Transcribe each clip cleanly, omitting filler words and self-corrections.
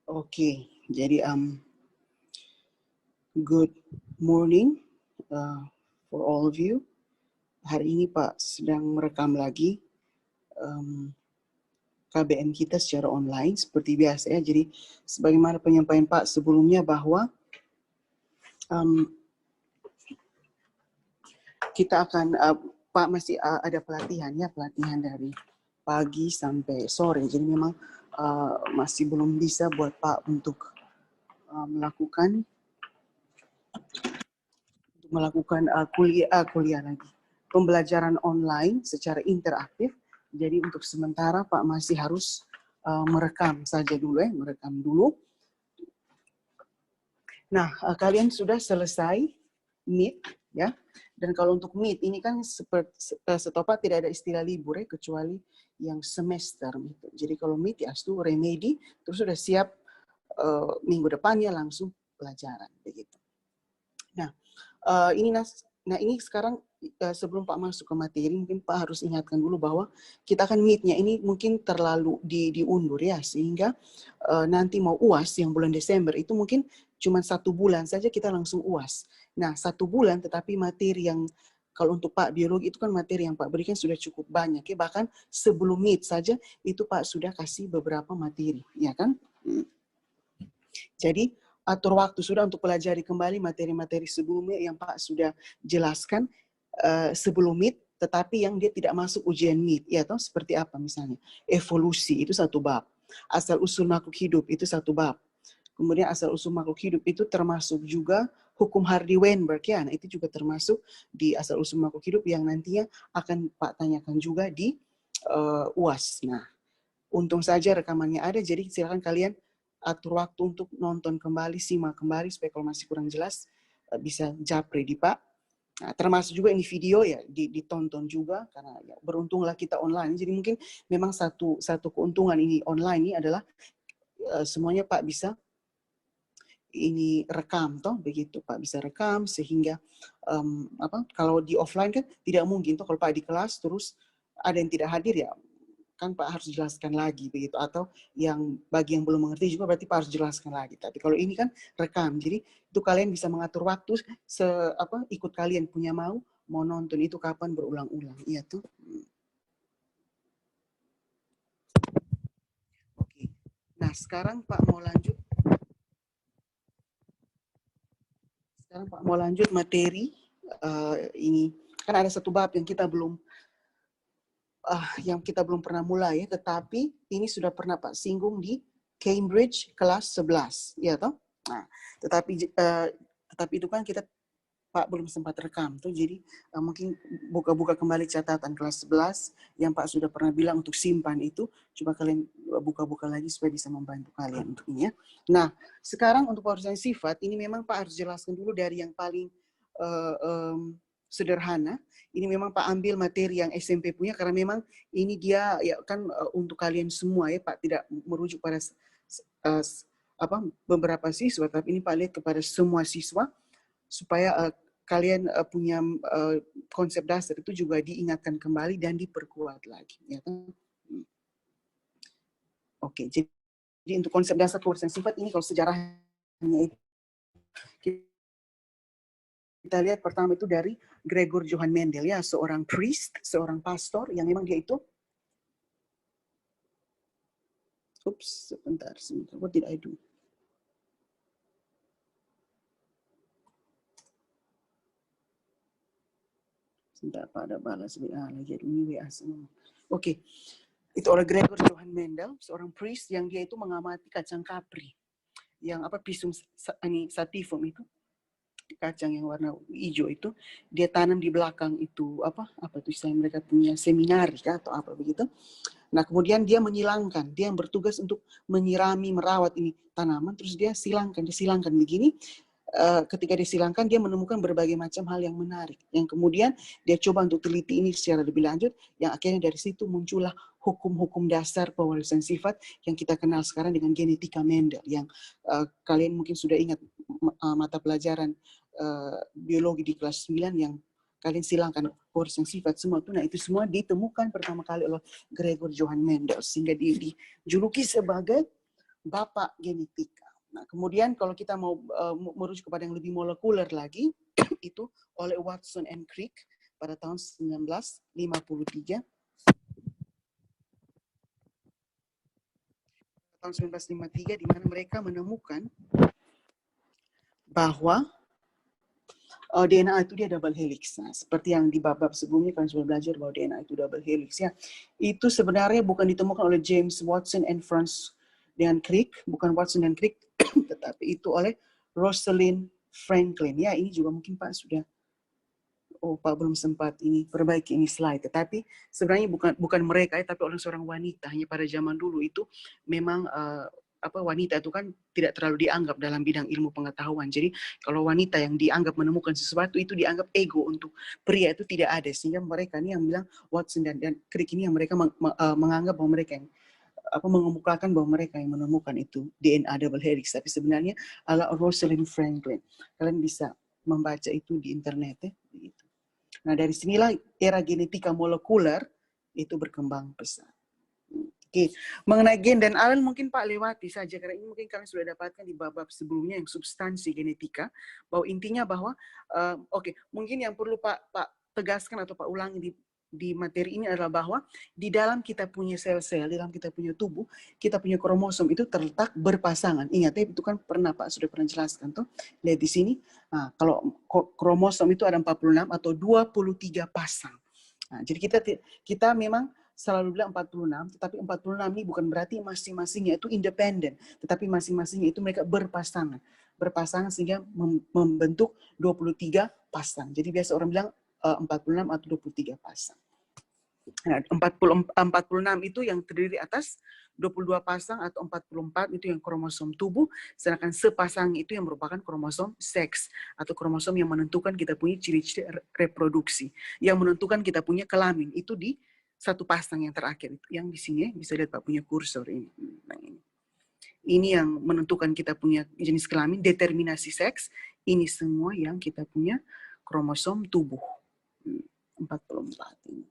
Oke, jadi good morning for all of you. Hari ini Pak sedang merekam lagi KBM kita secara online seperti biasa ya. Jadi sebagaimana penyampaian Pak sebelumnya bahwa kita akan Pak masih ada pelatihan dari pagi sampai sore. Jadi memang masih belum bisa buat Pak untuk melakukan kuliah lagi, pembelajaran online secara interaktif. Jadi untuk sementara Pak masih harus merekam saja dulu merekam dulu. Nah, kalian sudah selesai Meet ya. Dan kalau untuk Meet ini kan setahu Pak tidak ada istilah libur kecuali yang semester gitu. Jadi kalau Meet ya itu remedi terus sudah siap minggu depannya langsung pelajaran begitu. Nah, ini sekarang sebelum Pak masuk ke materi, mungkin Pak harus ingatkan dulu bahwa kita akan Meet-nya ini mungkin terlalu diundur ya, sehingga nanti mau UAS yang bulan Desember itu mungkin cuma 1 bulan saja kita langsung UAS. Nah, 1 bulan tetapi materi yang kalau untuk Pak biologi itu kan materi yang Pak berikan sudah cukup banyak ya, bahkan sebelum Meet saja itu Pak sudah kasih beberapa materi, ya kan? Jadi atur waktu sudah untuk pelajari kembali materi-materi sebelumnya yang Pak sudah jelaskan sebelum Meet, tetapi yang dia tidak masuk ujian Meet, ya toh seperti apa misalnya? Evolusi itu 1 bab, asal-usul makhluk hidup itu 1 bab, kemudian asal-usul makhluk hidup itu termasuk juga hukum Hardy-Weinberg ya, nah itu juga termasuk di asal-usul makhluk hidup yang nantinya akan Pak tanyakan juga di UAS. Nah, untung saja rekamannya ada, jadi silakan kalian atur waktu untuk nonton kembali, simak kembali, supaya kalau masih kurang jelas bisa japri di Pak. Nah, termasuk juga ini video ya ditonton juga, karena ya, beruntunglah kita online. Jadi mungkin memang satu keuntungan ini online ini adalah semuanya Pak bisa ini rekam toh begitu Pak, bisa rekam sehingga kalau di offline kan tidak mungkin toh, kalau Pak di kelas terus ada yang tidak hadir ya kan Pak harus jelaskan lagi begitu, atau yang bagi yang belum mengerti juga berarti Pak harus jelaskan lagi. Tapi kalau ini kan rekam, jadi itu kalian bisa mengatur waktu ikut kalian punya mau nonton itu kapan berulang-ulang. Iya tuh. Oke. Nah, sekarang Pak mau lanjut. Sekarang Pak mau lanjut materi ini kan ada 1 bab yang kita belum pernah mulai, tetapi ini sudah pernah Pak singgung di Cambridge kelas 11, ya toh. Nah, tetapi itu kan kita Pak belum sempat rekam tuh, jadi mungkin buka-buka kembali catatan kelas 11 yang Pak sudah pernah bilang untuk simpan itu, coba kalian buka-buka lagi supaya bisa membantu kalian untuk ini ya. Nah, sekarang untuk perusahaan sifat ini memang Pak harus jelaskan dulu dari yang paling sederhana. Ini memang Pak ambil materi yang SMP punya karena memang ini dia ya kan untuk kalian semua ya Pak, tidak merujuk pada beberapa siswa, tapi ini Pak lihat kepada semua siswa supaya kalian punya konsep dasar itu juga diingatkan kembali dan diperkuat lagi ya kan. Oke, jadi untuk konsep dasar perusahaan sifat ini kalau sejarahnya itu kita lihat pertama itu dari Gregor Johann Mendel ya, seorang priest, seorang pastor yang memang dia itu sebentar, what did I do? Sebentar, Pak ada balas WA lagi, ini WA semua. Oke, itu oleh Gregor Johann Mendel, seorang priest yang dia itu mengamati kacang kapri, yang Pisum sativum itu, kacang yang warna hijau itu, dia tanam di belakang itu apa itu istilah mereka punya seminar atau apa begitu. Nah kemudian dia menyilangkan, dia yang bertugas untuk menyirami, merawat ini tanaman, terus dia silangkan begini. Ketika disilangkan dia menemukan berbagai macam hal yang menarik, yang kemudian dia coba untuk teliti ini secara lebih lanjut, yang akhirnya dari situ muncullah hukum-hukum dasar pewarisan sifat yang kita kenal sekarang dengan genetika Mendel, yang kalian mungkin sudah ingat mata pelajaran biologi di kelas 9 yang kalian silangkan pewarisan sifat semua itu. Nah itu semua ditemukan pertama kali oleh Gregor Johann Mendel, sehingga dijuluki sebagai bapak genetika. Nah, kemudian kalau kita mau merujuk kepada yang lebih molekuler lagi, itu oleh Watson and Crick pada tahun 1953. Tahun 1953, di mana mereka menemukan bahwa DNA itu dia double helix. Nah, seperti yang di bab-bab sebelumnya kalian sudah belajar bahwa DNA itu double helix ya. Itu sebenarnya bukan ditemukan oleh James Watson and Franz dengan Crick, bukan Watson dan Crick, tetapi itu oleh Rosalind Franklin. Ya, ini juga mungkin Pak sudah Pak belum sempat ini perbaiki ini slide. Tetapi sebenarnya bukan mereka ya, tapi oleh seorang wanita. Hanya pada zaman dulu itu memang wanita itu kan tidak terlalu dianggap dalam bidang ilmu pengetahuan. Jadi kalau wanita yang dianggap menemukan sesuatu itu dianggap ego, untuk pria itu tidak ada. Sehingga mereka ini yang bilang Watson dan Crick ini yang mereka menganggap bahwa mereka yang mengemukakan bahwa mereka yang menemukan itu DNA double helix. Tapi sebenarnya adalah Rosalind Franklin. Kalian bisa membaca itu di internet ya. Begitu. Nah, dari sinilah era genetika molekuler itu berkembang pesat. Oke, mengenai gen dan alen mungkin Pak lewati saja, karena ini mungkin kalian sudah dapatkan di bab-bab sebelumnya yang substansi genetika, bahwa intinya bahwa, mungkin yang perlu Pak tegaskan atau Pak ulangi di materi ini adalah bahwa di dalam kita punya sel-sel, di dalam kita punya tubuh, kita punya kromosom itu terletak berpasangan. Ingat ya, itu kan pernah Pak sudah pernah jelaskan tuh. Lihat di sini, nah, kalau kromosom itu ada 46 atau 23 pasang. Nah, jadi kita memang selalu bilang 46, tetapi 46 ini bukan berarti masing-masingnya itu independen, tetapi masing-masingnya itu mereka berpasangan. Berpasangan sehingga membentuk 23 pasang. Jadi biasa orang bilang 46 atau 23 pasang. Nah, 46 itu yang terdiri atas 22 pasang atau 44 itu yang kromosom tubuh, sedangkan sepasang itu yang merupakan kromosom seks atau kromosom yang menentukan kita punya ciri-ciri reproduksi, yang menentukan kita punya kelamin itu di satu pasang yang terakhir itu, yang di sini bisa lihat Pak punya kursor ini. Nah, ini yang menentukan kita punya jenis kelamin, determinasi seks, ini semua yang kita punya kromosom tubuh 44 ini.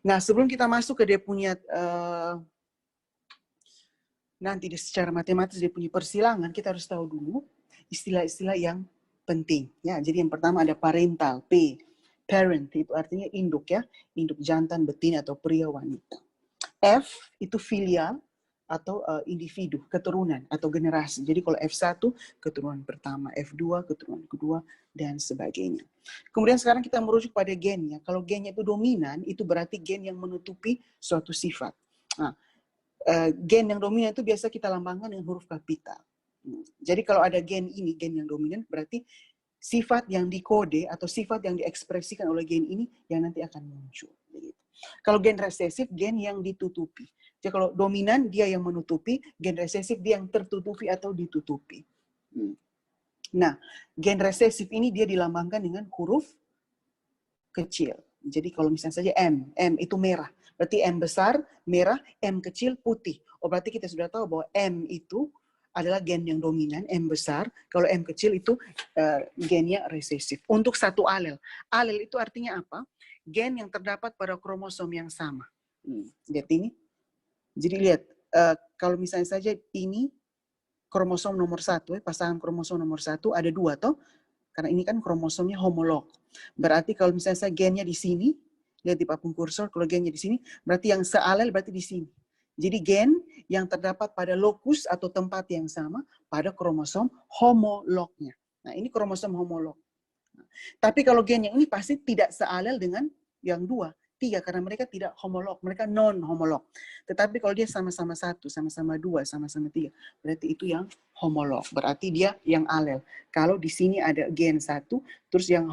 Nah, sebelum kita masuk ke dia punya nanti secara matematis dia punya persilangan, kita harus tahu dulu istilah-istilah yang penting. Ya, jadi yang pertama ada parental, P. Parent itu artinya induk ya, induk jantan, betina atau pria wanita. F itu filial atau individu, keturunan atau generasi. Jadi kalau F1 keturunan pertama, F2 keturunan kedua dan sebagainya. Kemudian sekarang kita merujuk pada gennya. Kalau gennya itu dominan, itu berarti gen yang menutupi suatu sifat. Nah, gen yang dominan itu biasa kita lambangkan dengan huruf kapital. Jadi kalau ada gen ini, gen yang dominan, berarti sifat yang dikode atau sifat yang diekspresikan oleh gen ini yang nanti akan muncul. Kalau gen resesif, gen yang ditutupi. Jadi kalau dominan dia yang menutupi, gen resesif dia yang tertutupi atau ditutupi. Nah, gen resesif ini dia dilambangkan dengan huruf kecil. Jadi kalau misalnya saja M itu merah. Berarti M besar, merah, M kecil, putih. Oh, berarti kita sudah tahu bahwa M itu adalah gen yang dominan, M besar. Kalau M kecil itu gennya resesif. Untuk satu alel. Alel itu artinya apa? Gen yang terdapat pada kromosom yang sama. Lihat ini. Jadi lihat, kalau misalnya saja ini kromosom nomor 1, pasangan kromosom nomor 1 ada 2 toh. Karena ini kan kromosomnya homolog. Berarti kalau misalnya saya gennya di sini, lihat di papan kursor, kalau gennya di sini, berarti yang sealel berarti di sini. Jadi gen yang terdapat pada lokus atau tempat yang sama pada kromosom homolognya. Nah, ini kromosom homolog. Tapi kalau gen yang ini pasti tidak sealel dengan yang 2, 3, karena mereka tidak homolog, mereka non-homolog. Tetapi kalau dia sama-sama 1, sama-sama 2, sama-sama 3, berarti itu yang homolog. Berarti dia yang alel. Kalau di sini ada gen 1, terus yang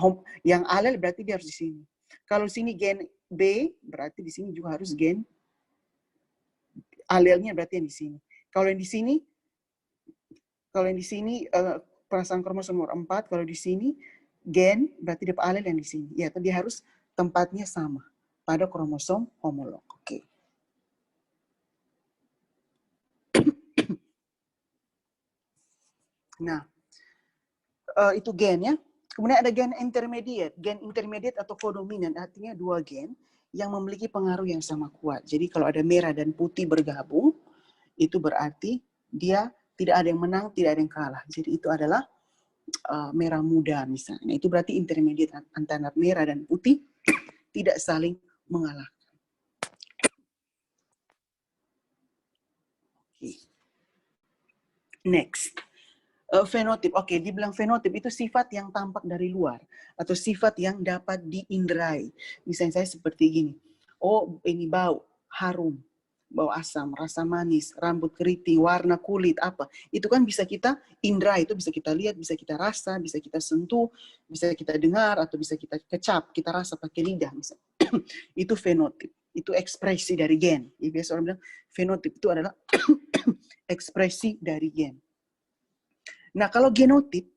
alel berarti dia harus di sini. Kalau sini gen B, berarti di sini juga harus gen alelnya berarti yang di sini. Kalau yang di sini perasaan kromosom nomor 4, kalau di sini gen berarti dia alel yang di sini. Ya, dia harus tempatnya sama pada kromosom homolog. Oke. Nah, itu gen ya. Kemudian ada gen intermediate. Gen intermediate atau kodominan artinya 2 gen yang memiliki pengaruh yang sama kuat. Jadi kalau ada merah dan putih bergabung, itu berarti dia tidak ada yang menang, tidak ada yang kalah. Jadi itu adalah merah muda misalnya. Itu berarti intermediate antara merah dan putih tidak saling mengalahkan. Okay. Next. Fenotip. Oke, dibilang fenotip itu sifat yang tampak dari luar atau sifat yang dapat diinderai. Misalnya saya seperti gini. Oh, ini bau, harum, bau asam, rasa manis, rambut keriting, warna kulit, apa. Itu kan bisa kita indera, itu bisa kita lihat, bisa kita rasa, bisa kita sentuh, bisa kita dengar, atau bisa kita kecap, kita rasa pakai lidah. Misalnya. Itu fenotip. Itu ekspresi dari gen. Jadi biasa orang bilang fenotip itu adalah ekspresi dari gen. Nah, kalau genotip,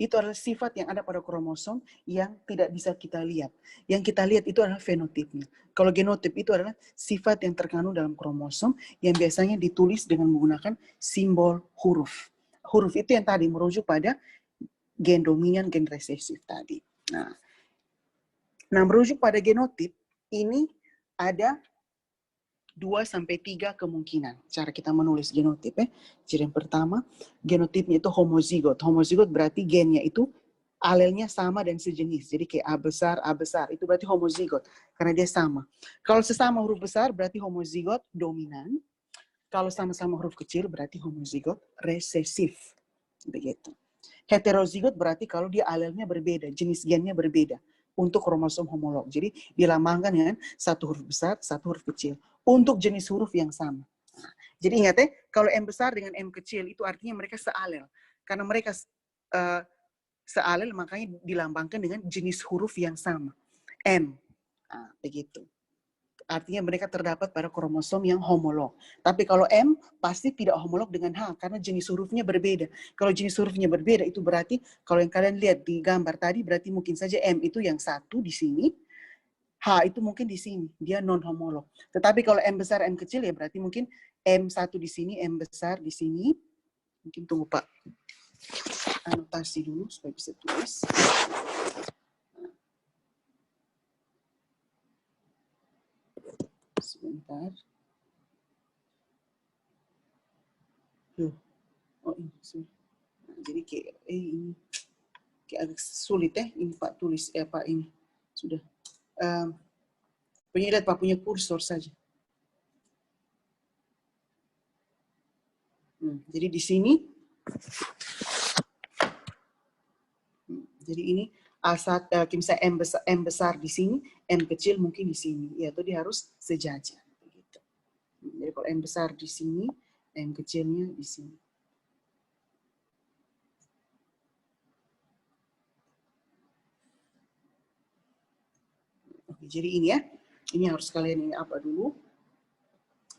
itu adalah sifat yang ada pada kromosom yang tidak bisa kita lihat. Yang kita lihat itu adalah fenotipnya. Kalau genotip itu adalah sifat yang terkandung dalam kromosom yang biasanya ditulis dengan menggunakan simbol huruf. Huruf itu yang tadi merujuk pada gen dominan, gen resesif tadi. Nah, merujuk pada genotip, ini ada 2-3 kemungkinan cara kita menulis genotip. Jadi yang pertama, genotipnya itu homozigot. Homozigot berarti gennya itu alelnya sama dan sejenis. Jadi kayak A besar, itu berarti homozigot. Karena dia sama. Kalau sesama huruf besar berarti homozigot dominan. Kalau sama-sama huruf kecil berarti homozigot resesif. Begitu. Heterozigot berarti kalau dia alelnya berbeda, jenis gennya berbeda. Untuk kromosom homolog. Jadi dilambangkan dengan satu huruf besar, satu huruf kecil. Untuk jenis huruf yang sama. Jadi ingat kalau M besar dengan M kecil itu artinya mereka sealel. Karena mereka sealel makanya dilambangkan dengan jenis huruf yang sama. M. Begitu. Artinya mereka terdapat pada kromosom yang homolog. Tapi kalau M pasti tidak homolog dengan H karena jenis hurufnya berbeda. Kalau jenis hurufnya berbeda itu berarti kalau yang kalian lihat di gambar tadi berarti mungkin saja M itu yang satu di sini, H itu mungkin di sini, dia non homolog. Tetapi kalau M besar M kecil ya berarti mungkin M satu di sini, M besar di sini. Mungkin tunggu Pak. Anotasi dulu supaya bisa tulis. Sebentar. Oh ini. Nah, jadi kayak ini kayak agak sulit ini Pak tulis Pak ini sudah. Lihat Pak punya kursor saja. Jadi di sini. Jadi ini misalnya M besar di sini, M kecil mungkin di sini. Ya, itu dia harus sejajar. Begitu. Jadi kalau M besar di sini, M kecilnya di sini. Oke, jadi ini ya. Ini harus kalian ini apa dulu?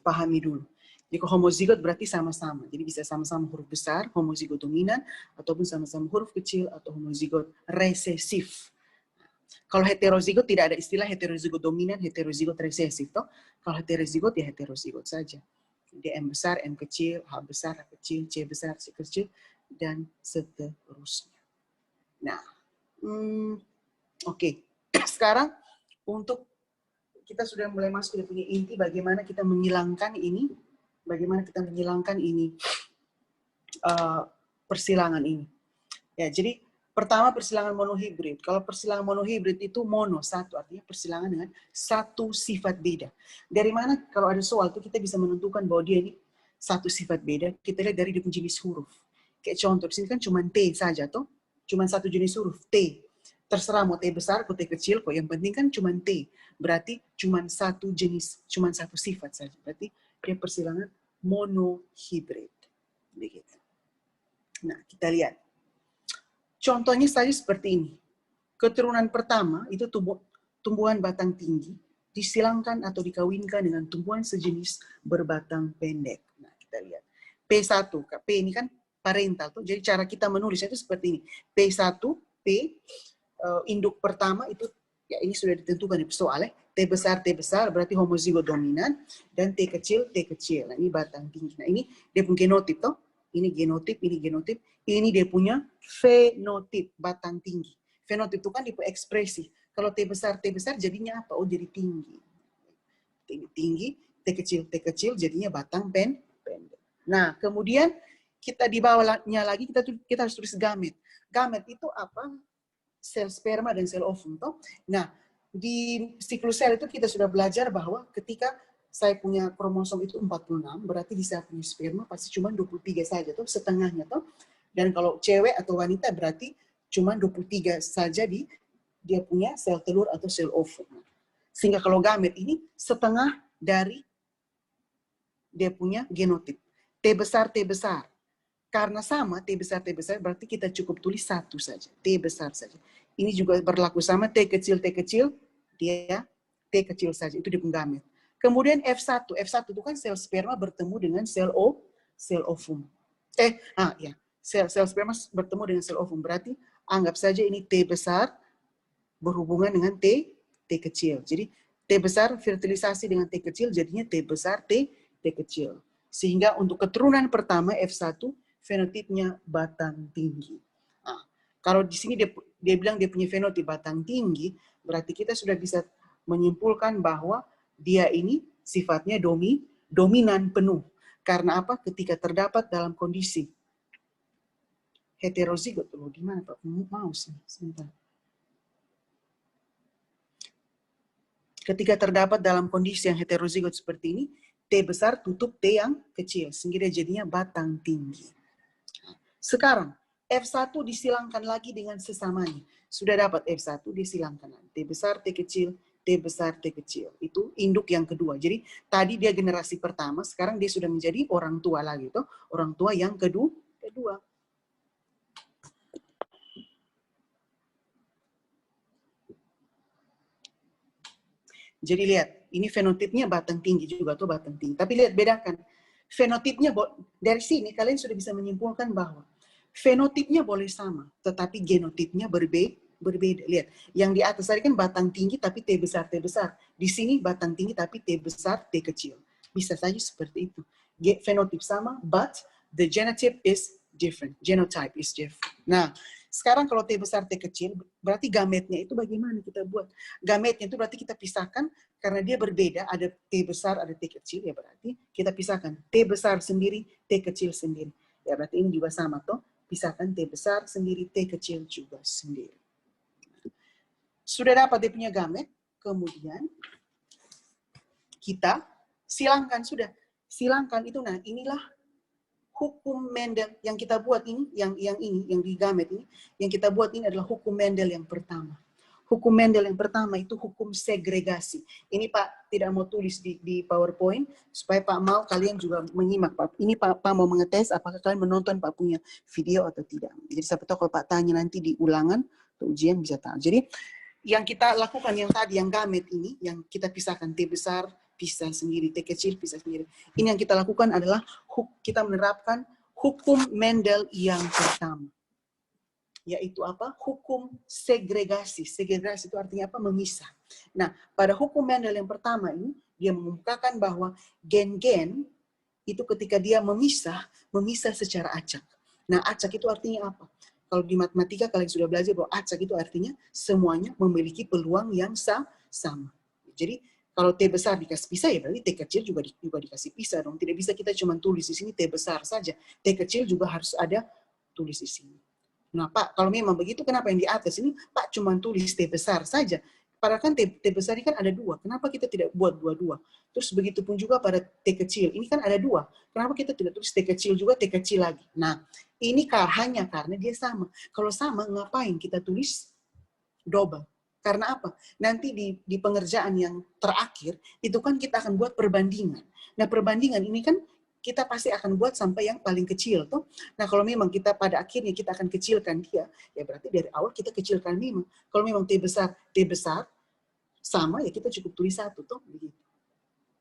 Pahami dulu. Jadi kalau homozigot berarti sama-sama. Jadi bisa sama-sama huruf besar, homozigot dominan, ataupun sama-sama huruf kecil, atau homozigot resesif. Kalau heterozigot tidak ada istilah heterozigot dominan, heterozigot resesif. Toh? Kalau heterozigot ya heterozigot saja. Jadi M besar, M kecil, H besar, H kecil, C besar, C kecil, dan seterusnya. Nah, oke. Sekarang untuk kita sudah mulai masuk ke punya inti bagaimana kita menghilangkan ini, persilangan ini. Ya, jadi pertama persilangan monohibrid. Kalau persilangan monohibrid itu mono satu, artinya persilangan dengan satu sifat beda. Dari mana kalau ada soal itu kita bisa menentukan bahwa dia ini satu sifat beda, kita lihat dari dia punya jenis huruf. Kayak contoh di sini kan cuma T saja toh, cuma satu jenis huruf T. Terserah mau T besar atau T kecil kok, yang penting kan cuma T. Berarti cuma satu jenis, cuma satu sifat saja. Berarti dia persilangan monohibrid. Begitu. Nah, kita lihat. Contohnya saja seperti ini. Keturunan pertama itu tumbuhan batang tinggi disilangkan atau dikawinkan dengan tumbuhan sejenis berbatang pendek. Nah, kita lihat. P1, P ini kan parental tuh. Jadi cara kita menulisnya itu seperti ini. P1, P induk pertama itu ya ini sudah ditentukan di soalnya. T besar berarti homozigot dominan, dan T kecil. Nah, ini batang tinggi. Nah, ini dia punya genotip toh. Ini genotip, ini dia punya fenotip, batang tinggi. Fenotip itu kan tipe ekspresi. Kalau T besar jadinya apa? Oh, jadi tinggi. Tinggi, T kecil jadinya batang pendek. Nah, kemudian kita di bawahnya lagi kita harus tulis gamet. Gamet itu apa? Sel sperma dan sel ovum toh. Nah, di siklus sel itu kita sudah belajar bahwa ketika saya punya kromosom itu 46, berarti di saya punya sperma pasti cuma 23 saja toh, setengahnya toh. Dan kalau cewek atau wanita berarti cuma 23 saja dia punya sel telur atau sel ovum. Sehingga kalau gamet ini setengah dari dia punya genotip. T besar, T besar. Karena sama T besar berarti kita cukup tulis satu saja, T besar saja. Ini juga berlaku sama T kecil dia T kecil saja, itu di penggamet. Kemudian F1 itu kan sel sperma bertemu dengan sel ovum. Ya, sel sperma bertemu dengan sel ovum, berarti anggap saja ini T besar berhubungan dengan T kecil. Jadi T besar fertilisasi dengan T kecil jadinya T besar T kecil. Sehingga untuk keturunan pertama F1 fenotipnya batang tinggi. Nah, kalau di sini dia bilang dia punya fenotip batang tinggi, berarti kita sudah bisa menyimpulkan bahwa dia ini sifatnya dominan penuh. Karena apa? Ketika terdapat dalam kondisi heterozigot. Di mana Pak? Mouse sebentar. Ketika terdapat dalam kondisi yang heterozigot seperti ini, T besar tutup T yang kecil, sehingga dia jadinya batang tinggi. Sekarang, F1 disilangkan lagi dengan sesamanya. Sudah dapat F1, disilangkan. T besar, T kecil, T besar, T kecil. Itu induk yang kedua. Jadi, tadi dia generasi pertama, sekarang dia sudah menjadi orang tua lagi. Toh. Orang tua yang kedua. Jadi lihat, ini fenotipnya batang tinggi juga tuh batang tinggi. Tapi lihat bedakan. Fenotipnya dari sini kalian sudah bisa menyimpulkan bahwa fenotipnya boleh sama, tetapi genotipnya berbeda. Lihat, yang di atas tadi kan batang tinggi tapi T besar. Di sini batang tinggi tapi T besar, T kecil. Bisa saja seperti itu. Fenotip sama, but the genotype is different. Genotype is different. Nah, sekarang kalau T besar, T kecil, berarti gametnya itu bagaimana kita buat? Gametnya itu berarti kita pisahkan karena dia berbeda, ada T besar, ada T kecil, ya berarti kita pisahkan T besar sendiri, T kecil sendiri. Ya berarti ini juga sama toh, pisahkan T besar sendiri, T kecil juga sendiri. Sudah dapat dia punya gamet, kemudian kita silangkan silangkan itu. Nah, inilah hukum Mendel yang kita buat ini, yang di gamet ini, yang kita buat ini adalah hukum Mendel yang pertama. Hukum Mendel yang pertama itu hukum segregasi. Ini Pak tidak mau tulis di PowerPoint, supaya Pak mau kalian juga menyimak Pak. Ini Pak mau mengetes apakah kalian menonton Pak punya video atau tidak. Jadi siapa tahu kalau Pak tanya nanti di ulangan atau ujian bisa tahu. Jadi yang kita lakukan yang tadi, yang gamet ini, yang kita pisahkan T besar, pisah sendiri, T kecil, pisah sendiri. Ini yang kita lakukan adalah kita menerapkan hukum Mendel yang pertama. Yaitu apa? Hukum segregasi. Segregasi itu artinya apa? Memisah. Nah, pada hukum Mendel yang pertama ini, dia mengemukakan bahwa gen-gen itu ketika dia memisah secara acak. Nah, acak itu artinya apa? Kalau di matematika kalian sudah belajar bahwa acak itu artinya semuanya memiliki peluang yang sama. Jadi kalau T besar dikasih pisah, ya berarti T kecil juga dikasih pisah dong. Tidak bisa kita cuma tulis di sini T besar saja. T kecil juga harus ada tulis di sini. Nah Pak, kalau memang begitu kenapa yang di atas ini Pak cuma tulis T besar saja? Padahal kan T besar ini kan ada dua. Kenapa kita tidak buat dua-dua? Terus begitu pun juga pada T kecil. Ini kan ada dua. Kenapa kita tidak tulis T kecil juga, T kecil lagi? Nah, ini hanya karena dia sama. Kalau sama, ngapain kita tulis double? Karena apa? Nanti di pengerjaan yang terakhir, itu kan kita akan buat perbandingan. Nah, perbandingan ini kan kita pasti akan buat sampai yang paling kecil. Toh. Nah, kalau memang kita pada akhirnya kita akan kecilkan dia, ya berarti dari awal kita kecilkan memang. Kalau memang T besar, sama ya kita cukup tulis satu. Toh, begitu.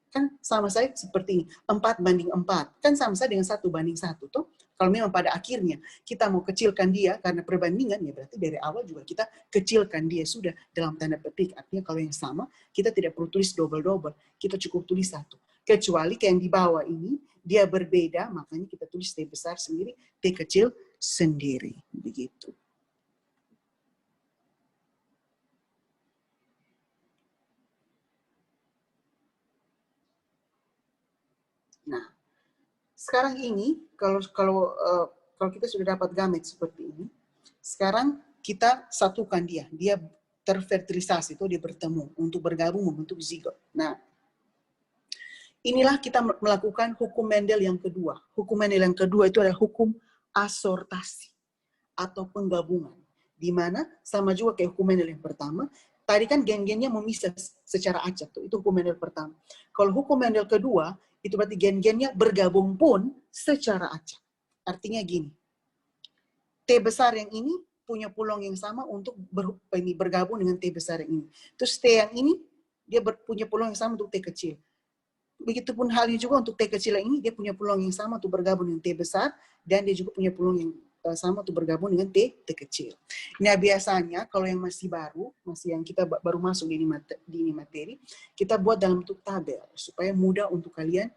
Kan sama saya seperti ini, 4:4. Kan sama saya dengan 1:1. Toh. Kalau memang pada akhirnya kita mau kecilkan dia karena perbandingan, ya berarti dari awal juga kita kecilkan dia sudah dalam tanda petik. Artinya kalau yang sama, kita tidak perlu tulis double-double. Kita cukup tulis satu. Kecuali kayak yang di bawah ini, dia berbeda, makanya kita tulis T besar sendiri, T kecil sendiri. Begitu. Nah, sekarang ini kalau kita sudah dapat gamet seperti ini, sekarang kita satukan dia terfertilisasi, itu dia bertemu untuk bergabung membentuk zigot. Nah, inilah kita melakukan hukum Mendel yang kedua. Hukum Mendel yang kedua itu adalah hukum asortasi atau penggabungan, di mana sama juga kayak hukum Mendel yang pertama. Tadi kan gen-gennya memisah secara acak, tuh itu hukum Mendel pertama. Kalau hukum Mendel kedua, itu berarti gen-gennya bergabung pun secara acak. Artinya gini, T besar yang ini punya peluang yang sama untuk bergabung dengan T besar yang ini. Terus T yang ini, dia punya peluang yang sama untuk T kecil. Begitupun halnya juga untuk T kecil yang ini, dia punya peluang yang sama untuk bergabung dengan T besar, dan dia juga punya peluang yang sama untuk bergabung dengan T kecil. Nah, biasanya kalau yang masih baru, masih yang kita baru masuk di ini materi, kita buat dalam bentuk tabel supaya mudah untuk kalian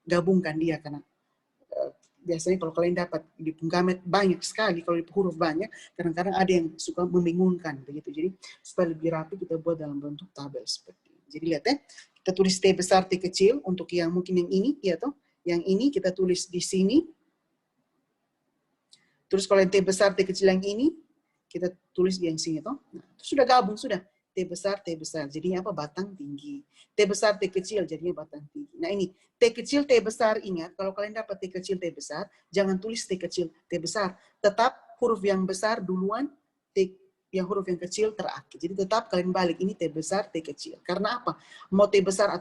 gabungkan dia, karena biasanya kalau kalian dapat di gamet banyak sekali, kalau di huruf banyak, kadang-kadang ada yang suka membingungkan begitu. Jadi supaya lebih rapi kita buat dalam bentuk tabel seperti ini. Jadi lihat ya, kita tulis T besar T kecil untuk yang mungkin yang ini, ya toh, yang ini kita tulis di sini. Terus kalau yang T besar, T kecil yang ini, kita tulis di yang sini, toh. Nah, sudah gabung, sudah. T besar, jadinya apa? Batang tinggi. T besar, T kecil, jadinya batang tinggi. Nah ini, T kecil, T besar, ingat, kalau kalian dapat T kecil, T besar, jangan tulis T kecil, T besar. Tetap huruf yang besar duluan, yang huruf yang kecil terakhir. Jadi tetap kalian balik, ini T besar, T kecil. Karena apa? Mau T besar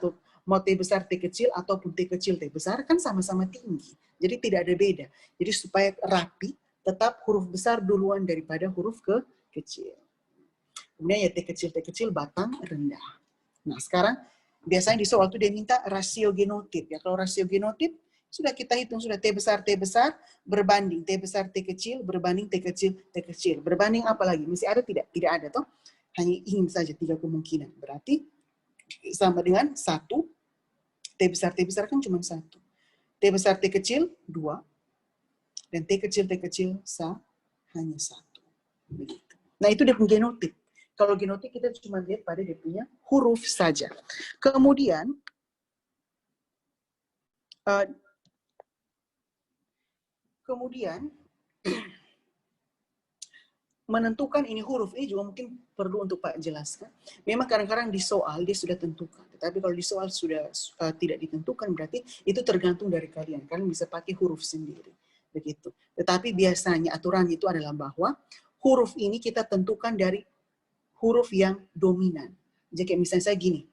T kecil, ataupun T kecil, T besar, kan sama-sama tinggi. Jadi tidak ada beda. Jadi supaya rapi, tetap huruf besar duluan daripada huruf kecil. Kemudian ya T kecil, batang rendah. Nah sekarang, biasanya di soal itu dia minta rasio genotip. Ya, kalau rasio genotip, sudah kita hitung, sudah T besar, berbanding T besar, T kecil, berbanding T kecil, T kecil. Berbanding apa lagi? Mesti ada tidak? Tidak ada, toh. Hanya ingin saja 3 kemungkinan. Berarti, sama dengan 1, T besar kan cuma 1. T besar, T kecil, 2. Dan T kecil, hanya 1. Begitu. Nah, itu dia punya genotip. Kalau genotip kita cuma lihat pada dia punya huruf saja. Kemudian, menentukan ini huruf ini juga mungkin perlu untuk Pak jelaskan. Memang kadang-kadang di soal dia sudah tentukan. Tetapi kalau di soal sudah tidak ditentukan, berarti itu tergantung dari kalian. Kalian bisa pakai huruf sendiri. Begitu. Tetapi biasanya aturan itu adalah bahwa huruf ini kita tentukan dari huruf yang dominan. Jadi misalnya saya gini,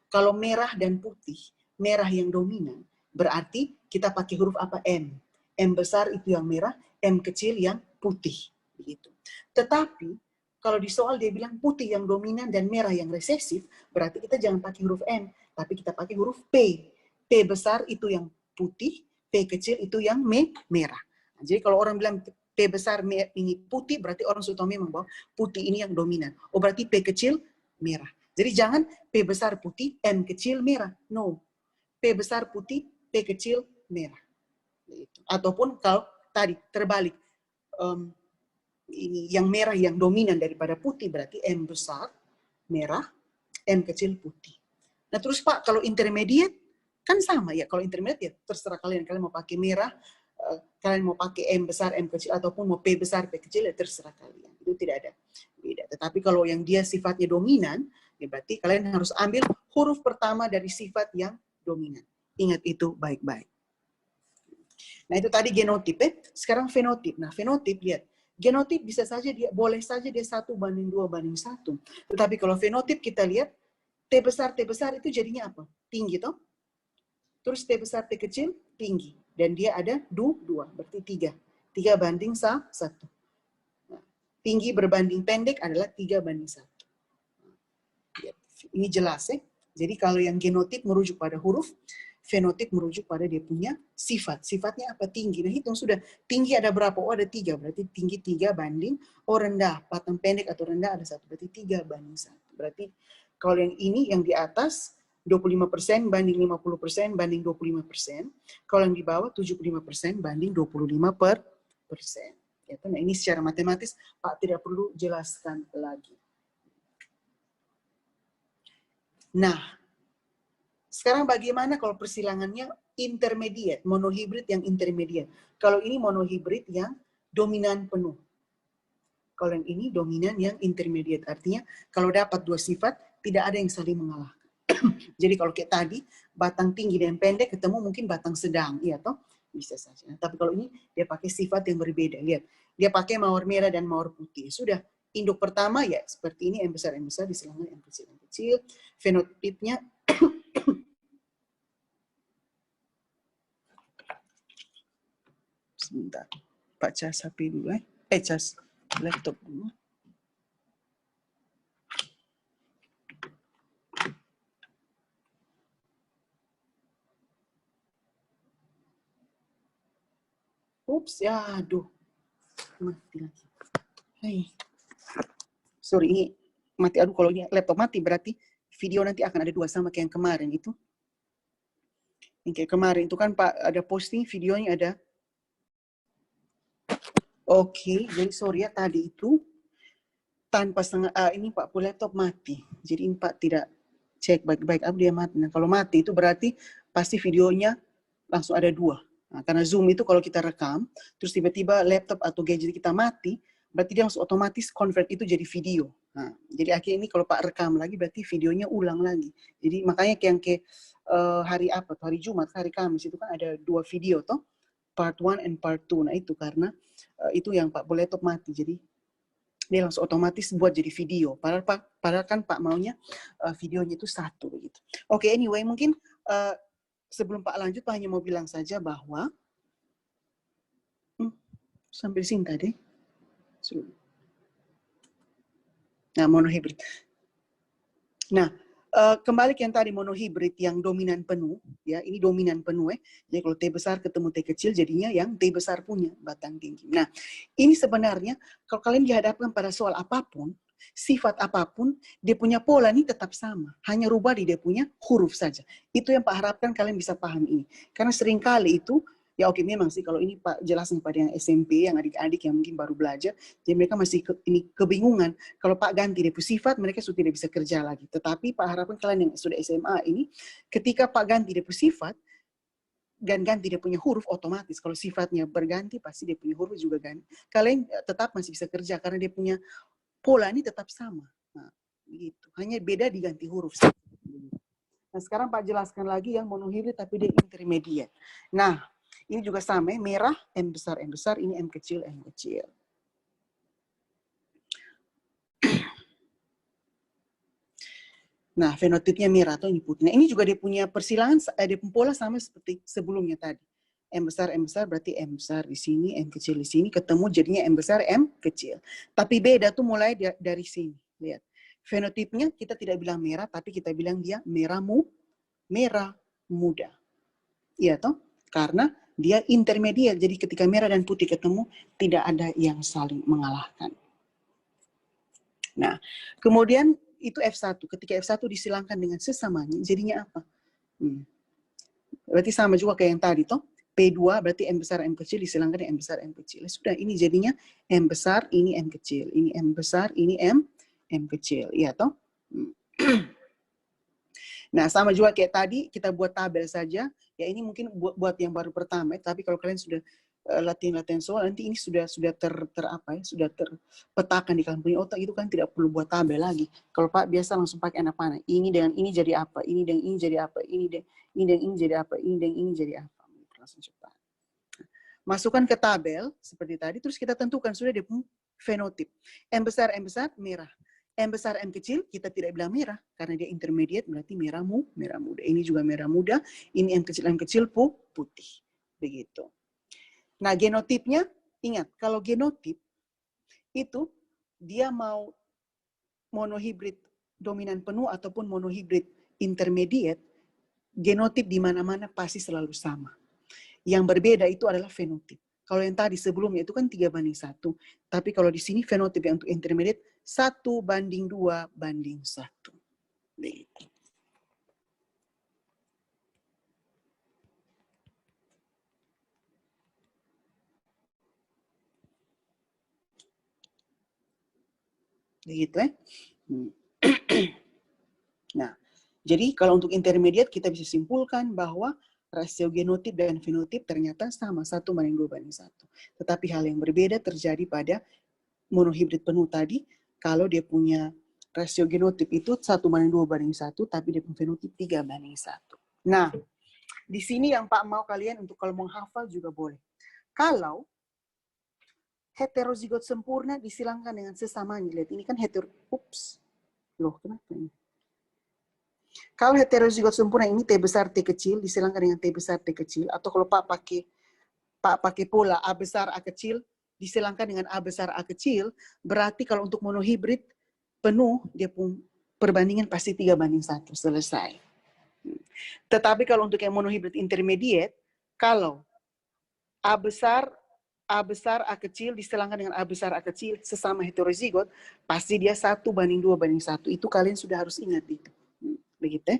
kalau merah dan putih, merah yang dominan, berarti kita pakai huruf apa? M. M besar itu yang merah, M kecil yang putih. Begitu. Tetapi, kalau di soal dia bilang putih yang dominan dan merah yang resesif, berarti kita jangan pakai huruf M, tapi kita pakai huruf P. P besar itu yang putih, P kecil itu yang merah. Nah, jadi kalau orang bilang P besar ini putih, berarti orang sudah tahu memang bahwa putih ini yang dominan. Oh, berarti P kecil merah. Jadi jangan P besar putih, M kecil merah. No. P besar putih, P kecil merah. Ataupun kalau tadi terbalik, ini yang merah yang dominan daripada putih, berarti M besar merah, M kecil putih. Nah terus Pak, kalau intermediate kan sama ya. Kalau intermediate ya terserah kalian mau pakai merah, kalian mau pakai M besar, M kecil, ataupun mau P besar, P kecil, ya terserah kalian. Itu tidak ada beda. Tetapi kalau yang dia sifatnya dominan, ya berarti kalian harus ambil huruf pertama dari sifat yang dominan. Ingat itu baik-baik. Nah itu tadi genotip. Sekarang fenotip. Nah fenotip, lihat. Genotip bisa saja dia, boleh saja dia 1:2:1. Tetapi kalau fenotip kita lihat, T besar itu jadinya apa? Tinggi toh? Terus T besar, T kecil, tinggi. Dan dia ada 2, berarti 3. 3:1. Nah, tinggi berbanding pendek adalah 3:1. Ini jelas ya. Jadi kalau yang genotip merujuk pada huruf, fenotip merujuk pada dia punya sifat. Sifatnya apa? Tinggi. Nah hitung sudah. Tinggi ada berapa? Oh ada 3. Berarti tinggi 3 banding. Oh rendah. Batang pendek atau rendah ada 1. Berarti 3:1. Berarti kalau yang ini, yang di atas, 25% banding 50% banding 25%. Kalau yang di bawah 75% banding 25%. Ya, nah ini secara matematis Pak tidak perlu jelaskan lagi. Nah, sekarang bagaimana kalau persilangannya intermediate, monohibrid yang intermediate. Kalau ini monohibrid yang dominan penuh. Kalau yang ini dominan yang intermediate. Artinya kalau dapat dua sifat, tidak ada yang saling mengalahkan. Jadi kalau kayak tadi, batang tinggi dan pendek ketemu mungkin batang sedang, iya toh? Bisa saja. Tapi kalau ini dia pakai sifat yang berbeda. Lihat, dia pakai mawar merah dan mawar putih. Sudah, induk pertama ya seperti ini, M besar disilangkan M kecil. Fenotipnya sebentar, Pak cas HP dulu cas laptop dulu. Ups, ya aduh. Mati lagi. Hai. Sorry, ini mati. Aduh, kalau ini laptop mati berarti video nanti akan ada dua sama kayak yang kemarin itu. Yang kayak kemarin itu kan Pak ada posting videonya ada. Oke, jadi sorry ya tadi itu tanpa ini Pak laptop mati. Jadi ini Pak tidak cek baik-baik apa dia mati. Nah, kalau mati itu berarti pasti videonya langsung ada dua. Nah, karena Zoom itu kalau kita rekam, terus tiba-tiba laptop atau gadget kita mati, berarti dia langsung otomatis convert itu jadi video. Nah, jadi akhirnya ini kalau Pak rekam lagi, berarti videonya ulang lagi. Jadi makanya kayak hari apa? Hari Jumat, hari Kamis itu kan ada dua video toh, part 1 and part 2. Nah itu karena itu yang Pak laptop mati. Jadi dia langsung otomatis buat jadi video. Padahal kan Pak maunya videonya itu satu begitu. Oke, anyway, mungkin sebelum Pak lanjut, Pak hanya mau bilang saja bahwa sampai sini tadi. Nah, monohibrid. Nah, kembali ke yang tadi monohibrid yang dominan penuh, ya ini dominan penuh Jadi kalau T besar ketemu T kecil jadinya yang T besar punya batang tinggi. Nah, ini sebenarnya kalau kalian dihadapkan pada soal apapun, sifat apapun, dia punya pola ini tetap sama. Hanya rubah di dia punya huruf saja. Itu yang Pak harapkan kalian bisa paham ini. Karena seringkali itu, ya oke memang sih kalau ini Pak jelasin pada yang SMP, yang adik-adik yang mungkin baru belajar, jadi mereka masih kebingungan. Kalau Pak ganti dia punya sifat, mereka sudah tidak bisa kerja lagi. Tetapi Pak harapkan kalian yang sudah SMA ini, ketika Pak ganti dia punya sifat, dan ganti dia punya huruf otomatis. Kalau sifatnya berganti, pasti dia punya huruf juga ganti. Kalian tetap masih bisa kerja, karena dia punya pola ini tetap sama. Nah, gitu. Hanya beda diganti huruf. Nah, sekarang Pak jelaskan lagi yang monohibrid tapi dia intermediate. Nah, ini juga sama, merah, M besar, ini M kecil. Nah, fenotipnya merah atau ini putih. Nah, ini juga dia punya persilangan, dia punya pola sama seperti sebelumnya tadi. M besar berarti M besar di sini, M kecil di sini, ketemu jadinya M besar, M kecil. Tapi beda tuh mulai dari sini. Lihat. Fenotipnya kita tidak bilang merah, tapi kita bilang dia merah muda. Iya toh? Karena dia intermediate. Jadi ketika merah dan putih ketemu, tidak ada yang saling mengalahkan. Nah, kemudian itu F1. Ketika F1 disilangkan dengan sesamanya, jadinya apa? Berarti sama juga kayak yang tadi toh. P2 berarti M besar M kecil disilangkan dengan M besar M kecil. Sudah, ini jadinya M besar, ini M kecil. Ini M besar, ini M kecil. Iya toh? Nah, sama juga kayak tadi, kita buat tabel saja. Ya ini mungkin buat yang baru pertama, tapi kalau kalian sudah latihan soal, nanti ini sudah sudah terpetakan di kalian punya otak, itu kan tidak perlu buat tabel lagi. Kalau Pak biasa langsung pakai anak panah. Ini dengan ini jadi apa? Ini dengan ini jadi apa? Ini dengan ini jadi apa? Ini dengan ini jadi apa? Langsung cepat. Masukkan ke tabel seperti tadi, terus kita tentukan sudah dia punya fenotip. M besar merah. M besar M kecil kita tidak bilang merah karena dia intermediate, berarti merah muda. Ini juga merah muda, ini M kecil putih. Begitu. Nah, genotipnya ingat, kalau genotip itu dia mau monohibrid dominan penuh ataupun monohibrid intermediate, genotip di mana-mana pasti selalu sama. Yang berbeda itu adalah fenotip. Kalau yang tadi sebelumnya itu kan 3:1. Tapi kalau di sini fenotip yang untuk intermediate 1:2:1. Begitu. Begitu Nah, jadi kalau untuk intermediate kita bisa simpulkan bahwa rasio genotip dan fenotip ternyata sama 1:2:1. Tetapi hal yang berbeda terjadi pada monohibrid penuh tadi, kalau dia punya rasio genotip itu 1:2:1, tapi dia punya fenotip 3:1. Nah, di sini yang Pak mau kalian untuk kalau menghafal juga boleh. Kalau heterozigot sempurna disilangkan dengan sesamanya, lihat ini kan loh kenapa ini? Kalau heterozigot sempurna ini T besar T kecil disilangkan dengan T besar T kecil, atau kalau Pak pakai pola A besar A kecil disilangkan dengan A besar A kecil, berarti kalau untuk monohibrid penuh dia pun perbandingan pasti 3:1, selesai. Tetapi kalau untuk yang monohibrid intermediate, kalau A besar A kecil disilangkan dengan A besar A kecil sesama heterozigot, pasti dia 1:2:1. Itu kalian sudah harus ingat itu. Begitu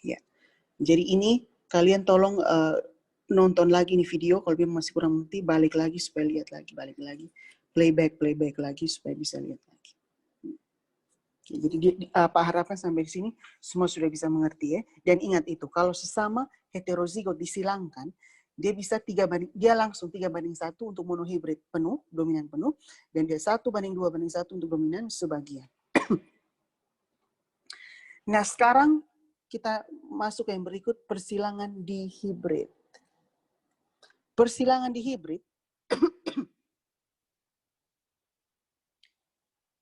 ya. Jadi ini kalian tolong nonton lagi nih video, kalau memang masih kurang mengerti, balik lagi supaya lihat lagi, balik lagi, playback lagi supaya bisa lihat lagi. Jadi Pak harapkan sampai di sini semua sudah bisa mengerti ya. Dan ingat itu, kalau sesama heterozigot disilangkan, dia langsung 3:1 untuk monohibrid penuh, dominan penuh, dan dia 1:2:1 untuk dominan sebagian. Nah, sekarang kita masuk yang berikut, persilangan di hibrid. Persilangan di hibrid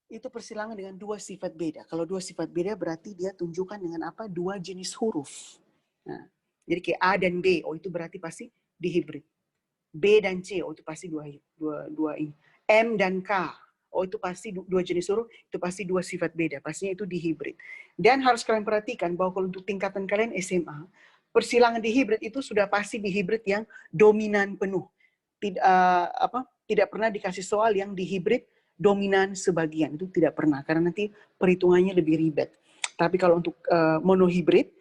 itu persilangan dengan dua sifat beda. Kalau dua sifat beda berarti dia tunjukkan dengan apa? Dua jenis huruf. Nah, jadi kayak A dan B, itu berarti pasti di hibrid. B dan C, itu pasti dua ini. M dan K, itu pasti dua jenis huruf, itu pasti dua sifat beda. Pastinya itu di hibrid. Dan harus kalian perhatikan bahwa kalau untuk tingkatan kalian SMA, persilangan di hibrid itu sudah pasti di hibrid yang dominan penuh. Tidak pernah dikasih soal yang di hibrid dominan sebagian, itu tidak pernah, karena nanti perhitungannya lebih ribet. Tapi kalau untuk monohibrid,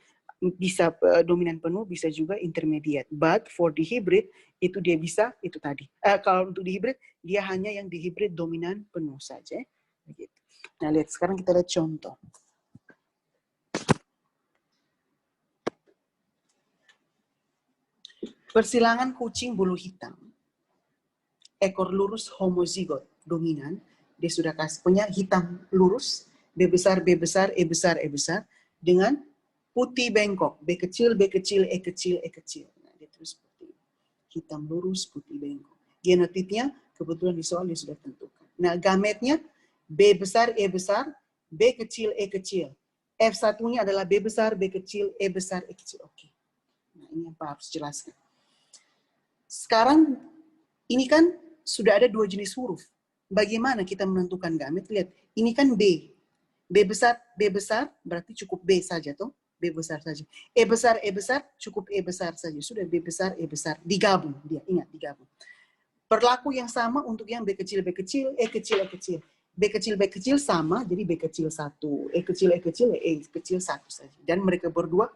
bisa dominan penuh, bisa juga intermediate. But for the hybrid, itu dia bisa, itu tadi. Kalau untuk di hybrid, dia hanya yang di hybrid dominan penuh saja. Begitu. Nah, lihat, sekarang kita lihat contoh. Persilangan kucing bulu hitam. Ekor lurus homozigot dominan, dia sudah kasih punya hitam lurus, B besar, B besar, E besar, E besar, dengan putih bengkok, B kecil, B kecil, E kecil, E kecil. Nah, dia terus seperti ini. Hitam lurus, putih bengkok. Genotipnya, kebetulan di soal dia sudah tentukan. Nah, gametnya, B besar, E besar, B kecil, E kecil. F1-nya adalah B besar, B kecil, E besar, E kecil. Oke. Nah, ini yang Pak harus jelaskan. Sekarang, ini kan sudah ada dua jenis huruf. Bagaimana kita menentukan gamet? Lihat, ini kan B. B besar berarti cukup B saja, toh? B besar saja. E besar, cukup E besar saja. Sudah B besar, E besar. Digabung, dia ingat, digabung. Perlaku yang sama untuk yang B kecil, E kecil, E kecil. B kecil sama, jadi B kecil 1. E kecil, E kecil 1 saja. Dan mereka berdua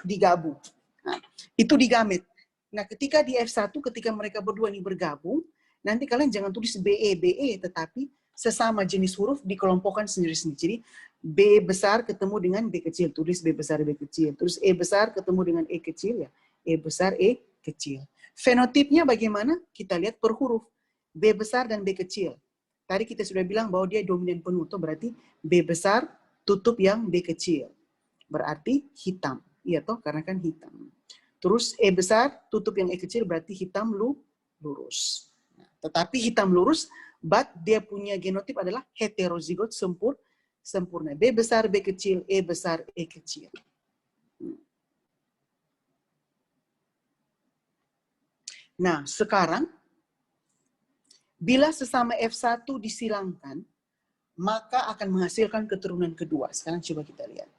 digabung. Nah, itu di gamet. Nah, ketika di F1, ketika mereka berdua ini bergabung, nanti kalian jangan tulis BE, tetapi sesama jenis huruf dikelompokkan sendiri-sendiri. Jadi, B besar ketemu dengan B kecil, tulis B besar, B kecil. Terus E besar ketemu dengan E kecil, ya. E besar, E kecil. Fenotipnya bagaimana? Kita lihat per huruf. B besar dan B kecil. Tadi kita sudah bilang bahwa dia dominan penuh, itu berarti B besar tutup yang B kecil. Berarti hitam. Iya toh, karena kan hitam. Terus E besar tutup yang E kecil berarti hitam lurus. Nah, tetapi hitam lurus, but dia punya genotip adalah heterozigot sempurna. B besar, B kecil, E besar, E kecil. Nah, sekarang bila sesama F1 disilangkan, maka akan menghasilkan keturunan kedua. Sekarang coba kita lihat.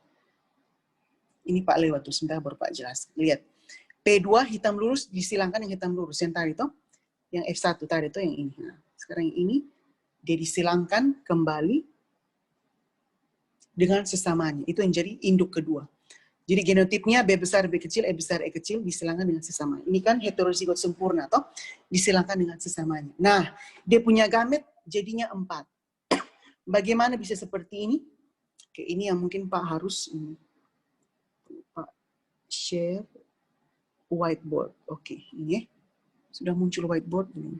Ini Pak lewat tuh, sebentar baru Pak jelas. Lihat. P2 hitam lurus disilangkan yang hitam lurus. Yang tadi itu, yang F1 tadi itu yang ini. Nah, sekarang yang ini, dia disilangkan kembali dengan sesamanya. Itu yang jadi induk kedua. Jadi genotipnya B besar, B kecil, E besar, E kecil disilangkan dengan sesamanya. Ini kan heterozigot sempurna, toh? Disilangkan dengan sesamanya. Nah, dia punya gamet jadinya 4. Bagaimana bisa seperti ini? Oke, ini yang mungkin Pak harus... Pak share whiteboard. Oke, ini sudah muncul whiteboard belum?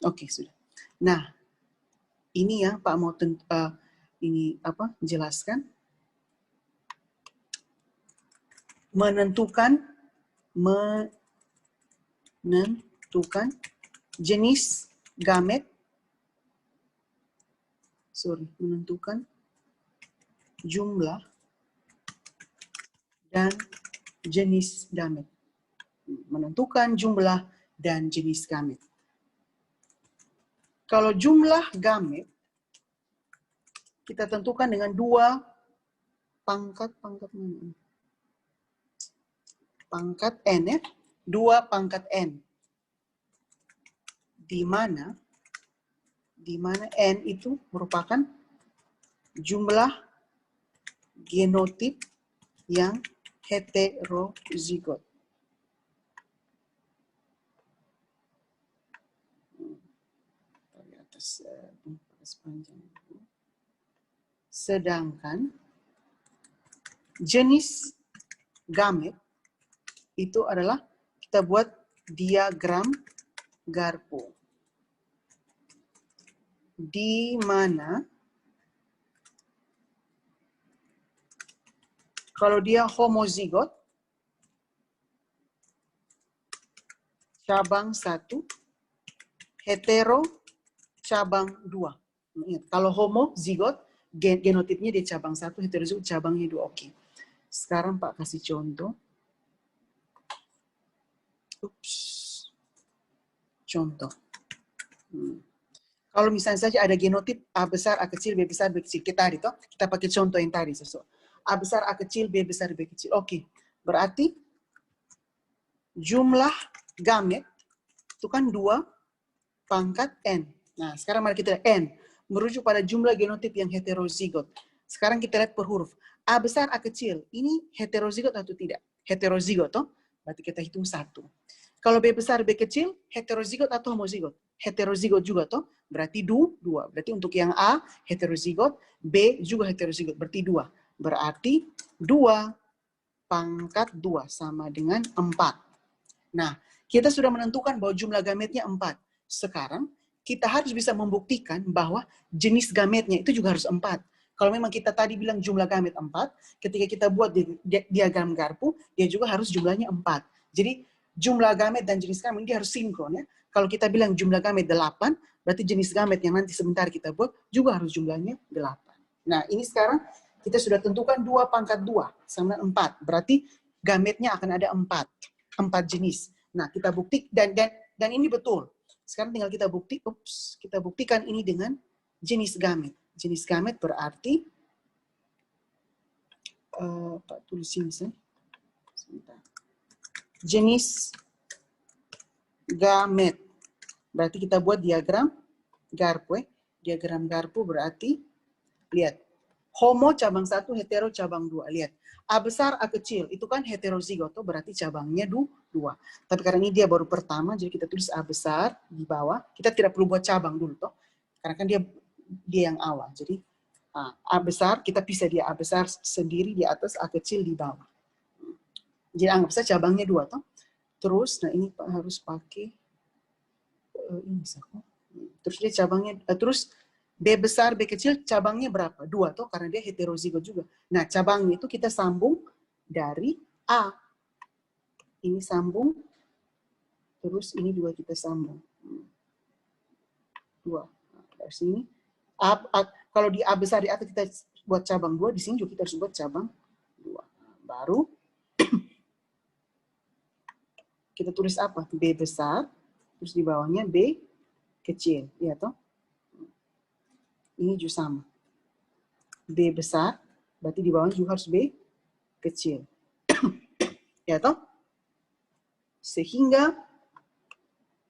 Oke, sudah. Nah, ini ya Pak mau ini apa? Jelaskan. Menentukan jenis gamet. Menentukan jumlah dan jenis gamet. Menentukan jumlah dan jenis gamet. Kalau jumlah gamet kita tentukan dengan dua pangkat n ya, 2 pangkat n. Di mana n itu merupakan jumlah genotip yang heterozigot. Sedangkan jenis gamet itu adalah kita buat diagram Garpo. Di mana kalau dia homozigot, cabang 1, hetero, cabang 2. Kalau homozigot, genotipnya dia cabang 1, heterozigot cabangnya 2. Oke. Sekarang Pak kasih contoh. Contoh. Kalau misalnya saja ada genotip A besar, A kecil, B besar, B kecil. Kita pakai contoh yang tadi. A besar, A kecil, B besar, B kecil. Oke. Berarti jumlah gamet itu kan 2 pangkat N. Nah, sekarang mari kita lihat N. Merujuk pada jumlah genotip yang heterozigot. Sekarang kita lihat per huruf. A besar, A kecil. Ini heterozigot atau tidak? Heterozigot, toh? Berarti kita hitung 1. Kalau B besar, B kecil, heterozigot atau homozigot? Heterozigot juga, toh? Berarti 2. Berarti untuk yang A, heterozigot. B juga heterozigot. Berarti 2. Berarti 2 pangkat 2 sama dengan 4. Nah, kita sudah menentukan bahwa jumlah gametnya 4. Sekarang, kita harus bisa membuktikan bahwa jenis gametnya itu juga harus 4. Kalau memang kita tadi bilang jumlah gamet 4, ketika kita buat diagram Garpo, dia juga harus jumlahnya 4. Jadi, jumlah gamet dan jenis gamet dia harus sinkron ya. Kalau kita bilang jumlah gamet 8, berarti jenis gamet yang nanti sebentar kita buat juga harus jumlahnya 8. Nah, ini sekarang kita sudah tentukan 2 pangkat 2 sama 4. Berarti gametnya akan ada 4 jenis. Nah, kita buktikan dan ini betul. Sekarang tinggal kita buktikan ini dengan jenis gamet. Jenis gamet berarti Pak tulisin saya. Sebentar. Jenis gamet. Berarti kita buat diagram Garpo. Diagram Garpo berarti lihat. Homo cabang 1, hetero cabang 2. Lihat. A besar, A kecil. Itu kan heterozigot, berarti cabangnya 2. Tapi karena ini dia baru pertama, jadi kita tulis A besar di bawah. Kita tidak perlu buat cabang dulu, toh. Karena kan dia yang awal. Jadi A besar, kita pisah dia A besar sendiri di atas, A kecil di bawah. Jadi anggap saja cabangnya 2, toh. Terus, nah ini harus pakai ini saku. Terus dia cabangnya, terus B besar, B kecil, cabangnya berapa? 2, toh, karena dia heterozigot juga. Nah, cabangnya itu kita sambung dari A. Ini sambung, terus ini juga kita sambung. 2. Nah, dari sini. Kalau di A besar di atas kita buat cabang 2, di sini juga kita harus buat cabang 2. Baru kita tulis apa? B besar, terus di bawahnya B kecil. Ya, toh? Ini juga sama. B besar, berarti di bawahnya juga harus B kecil. Ya toh? Sehingga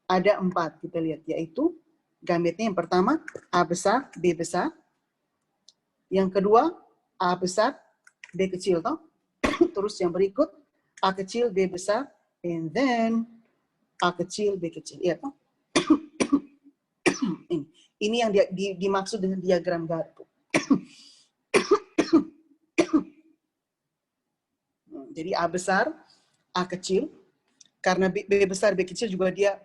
ada 4, kita lihat, yaitu gametnya yang pertama, A besar, B besar. Yang kedua, A besar, B kecil, toh? Terus yang berikut, A kecil, B besar, and then A kecil, B kecil. Ya toh? Ini yang dimaksud dengan diagram Garpo. Jadi A besar, A kecil, karena B besar, B kecil juga dia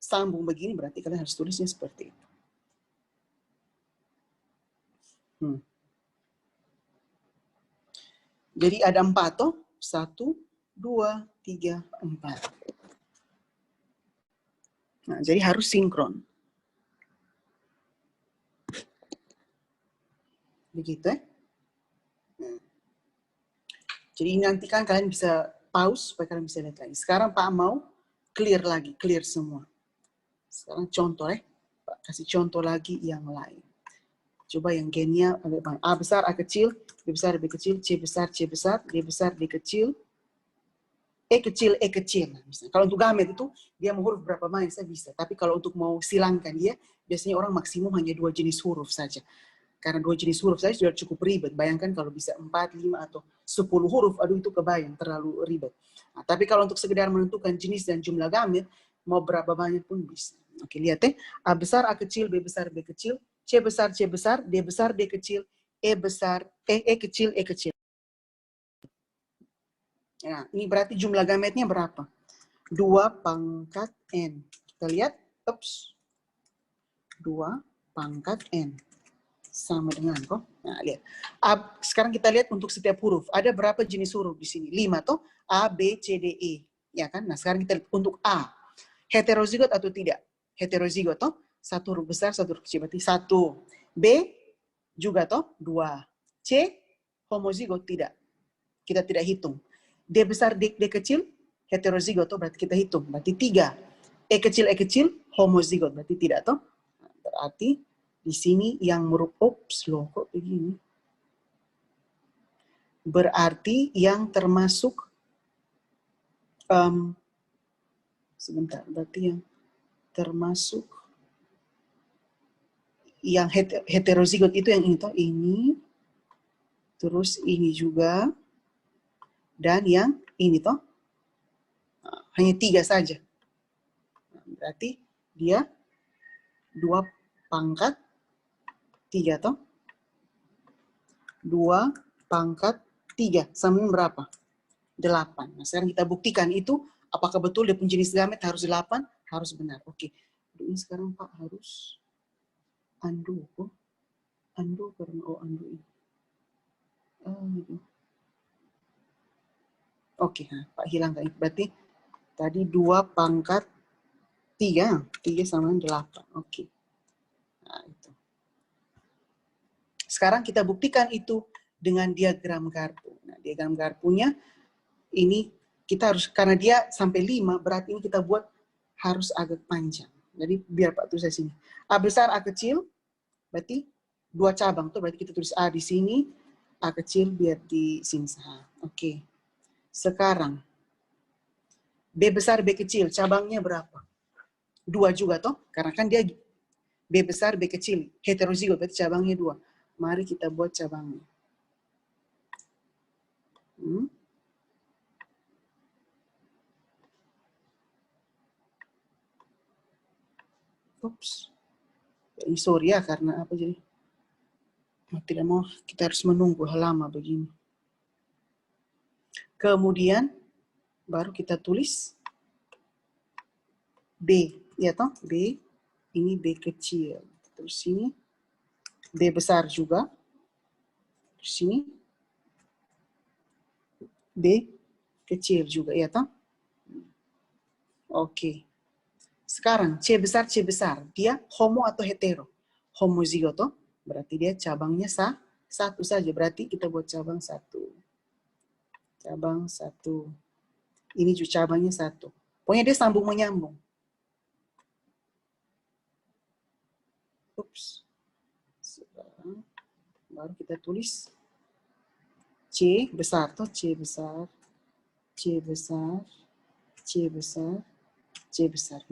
sambung begini, berarti kalian harus tulisnya seperti itu. Jadi ada 4 toh, 1, 2, 3, 4. Nah, jadi harus sinkron. Begitu ya. Jadi nanti kan kalian bisa pause supaya kalian bisa lihat lagi. Sekarang Pak mau clear lagi, clear semua. Sekarang contoh ya, Pak kasih contoh lagi yang lain. Coba yang gennya A besar, A kecil, B besar, B kecil, C besar, C besar, D besar, D kecil, E kecil, E kecil. Nah, misalnya. Kalau untuk gamet itu, dia mau huruf berapa banyak saya bisa. Tapi kalau untuk mau silangkan dia, biasanya orang maksimum hanya 2 jenis huruf saja. Karena 2 jenis huruf saja sudah cukup ribet. Bayangkan kalau bisa 4, 5, atau 10 huruf, aduh itu kebayang, terlalu ribet. Nah, tapi kalau untuk sekedar menentukan jenis dan jumlah gamet, mau berapa banyak pun bisa. Oke, lihat ya. A besar, A kecil, B besar, B kecil, C besar, C besar, D besar, D kecil, E besar, E kecil, E kecil. Nah, ini berarti jumlah gametnya berapa? 2 pangkat N. Kita lihat, ups. 2 pangkat N. Sama dengan kok. Nah, lihat. Sekarang kita lihat untuk setiap huruf. Ada berapa jenis huruf di sini? 5 toh? A, B, C, D, E. Ya kan? Nah, sekarang kita lihat untuk A. Heterozigot atau tidak? Heterozigot toh? 1 huruf besar, 1 huruf kecil. Berarti 1. B juga toh? 2. C, homozigot tidak. Kita tidak hitung. D besar, D kecil, heterozigot toh? Berarti kita hitung. Berarti 3. E kecil, homozigot. Berarti tidak toh? Berarti di sini yang ops loh kok begini. Berarti yang termasuk sebentar, berarti yang termasuk yang heterozigot itu yang ini toh, ini, terus ini juga, dan yang ini toh, hanya 3 saja. Berarti dia 2 pangkat 3 toh, 2 pangkat 3 sama berapa? 8. Nah, sekarang kita buktikan itu apakah betul dia punya jenis gamet harus 8, harus benar. Oke. Ini sekarang Pak harus undo kok. Undo karena undo ini. Gitu. Oke, nah, Pak hilangkan itu. Berarti tadi 2 pangkat 3. 3 sama 8. Oke. Nah, itu. Sekarang kita buktikan itu dengan diagram garpu. Nah, diagram garpunya ini kita harus, karena dia sampai 5, berarti ini kita buat harus agak panjang. Jadi biar Pak tulis di sini. A besar, A kecil, berarti 2 cabang. Tuh berarti kita tulis A di sini, A kecil biar di sini. Oke. Sekarang, B besar, B kecil, cabangnya berapa? 2 juga toh, karena kan dia B besar, B kecil, heterozigot, berarti cabangnya 2. Mari kita buat cabangnya. Ups. Ini sorry ya, karena apa jadi? Tidak mau, kita harus menunggu lama begini. Kemudian, baru kita tulis B. Ya toh? B. Ini B kecil. Terus ini B besar juga. Terus ini B kecil juga. Ya toh? Oke. Sekarang C besar, C besar. Dia homo atau hetero? Homozigot toh? Berarti dia cabangnya satu saja. Berarti kita buat cabang 1. Cabang 1. Ini juga cabangnya 1. Pokoknya dia sambung menyambung. Ups. Sekarang baru kita tulis C besar toh, C besar, C besar, C besar, C besar.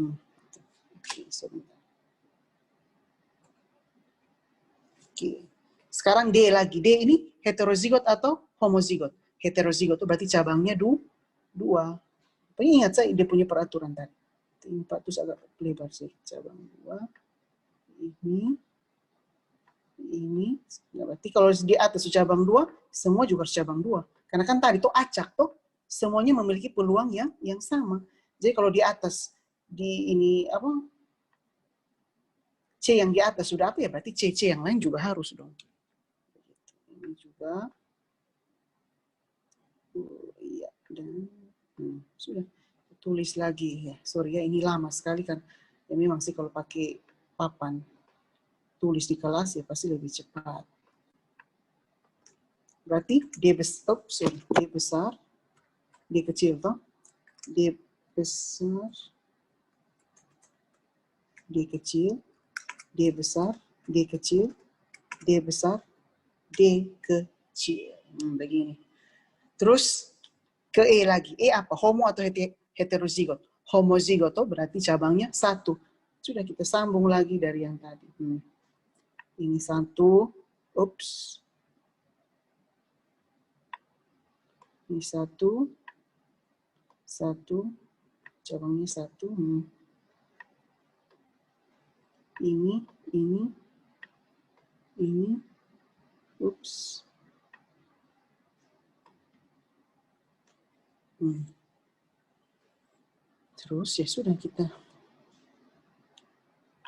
Oke, sebentar. Oke. Sekarang D lagi. D ini heterozigot atau homozigot? Heterozigot itu berarti cabangnya 2. Pokoknya ingat saya dia punya peraturan tadi. 4 terus agak lebar sih. Cabang 2. Ini. Berarti kalau di atas cabang 2, semua juga harus cabang 2. Karena kan tadi itu acak tuh. semuanya memiliki peluang yang sama. Jadi kalau di atas, di ini apa, C yang di atas sudah apa ya, berarti C yang lain juga harus dong. Ini juga, iya, dan sudah tulis lagi ya. Sorry ya, ini lama sekali kan. Ya memang sih kalau pakai papan tulis di kelas ya pasti lebih cepat. Berarti D besar, D kecil toh, D besar, D kecil, D besar, D kecil, D besar, D kecil. Begini. Terus ke E lagi. E apa? Homo atau heterozigot? Homozigot toh berarti cabangnya 1. Sudah kita sambung lagi dari yang tadi. Ini 1. Ups. Ini 1, cabangnya 1. Ini, ups. Terus ya sudah kita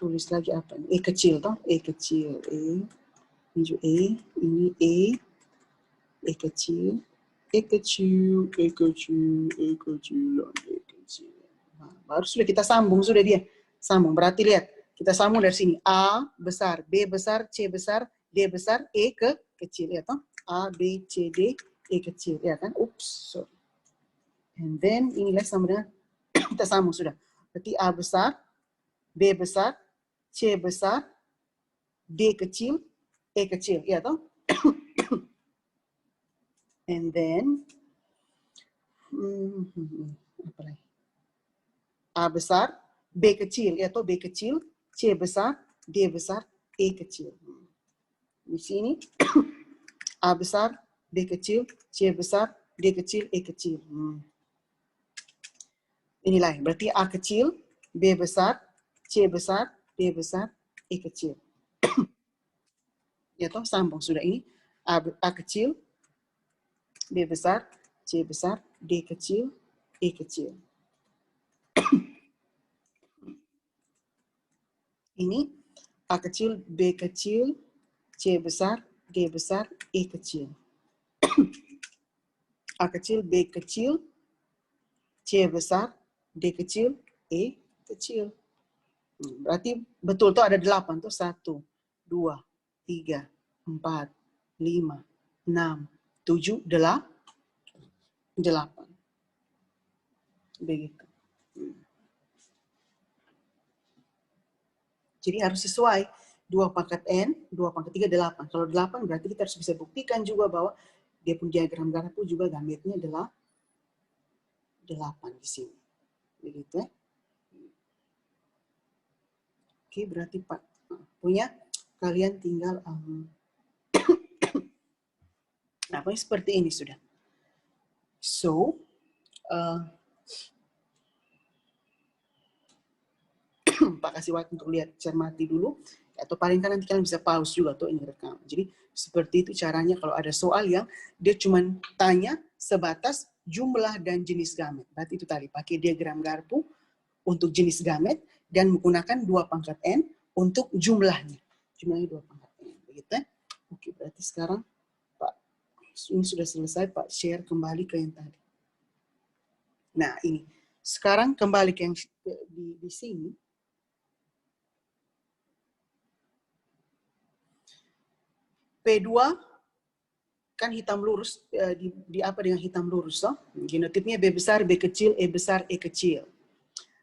tulis lagi apa? E kecil toh, E kecil, E, ini juga E, ini E kecil. Nah, baru sudah kita sambung, sudah dia sambung. Berarti lihat, kita sambung dari sini. A besar, B besar, C besar, D besar, E kecil. Ya toh? A, B, C, D, E kecil. Ya kan? Ups, sorry. And then, inilah sama dengan kita sambung sudah. Berarti A besar, B besar, C besar, D kecil, E kecil. Ya toh? And then, apa lagi? A besar, B kecil, yaitu B kecil, C besar, D besar, E kecil. Di sini, A besar, B kecil, C besar, D kecil, E kecil. Inilah, berarti A kecil, B besar, C besar, D besar, E kecil. Yaitu sambung sudah ini. A kecil, B besar, C besar, D kecil, E kecil. Ini A kecil, B kecil, C besar, D besar, E kecil. A kecil, B kecil, C besar, D kecil, E kecil. Berarti betul tuh ada 8 tuh. 1, 2, 3, 4, 5, 6, 7, 8. Begitu. Jadi harus sesuai. 2 pangkat N, 2 pangkat 3, 8. Kalau 8 berarti kita harus bisa buktikan juga bahwa dia pun diagram Garpu juga gametnya adalah 8 di sini. Begitu ya. Oke, berarti Pak punya kalian tinggal nah, seperti ini sudah. So, Pak kasih waktu untuk lihat, cermati dulu, atau paling kan nanti kalian bisa pause juga tuh ini rekam. Jadi seperti itu caranya kalau ada soal yang dia cuma tanya sebatas jumlah dan jenis gamet. Berarti itu tadi pakai diagram Garpu untuk jenis gamet dan menggunakan 2 pangkat N untuk jumlahnya. Jumlahnya 2 pangkat N. Begitu ya? Oke, berarti sekarang Pak ini sudah selesai, Pak share kembali ke yang tadi. Nah, ini. Sekarang kembali ke yang di sini. P2 kan hitam lurus, di apa dengan hitam lurus? So? Genotipnya B besar, B kecil, E besar, E kecil.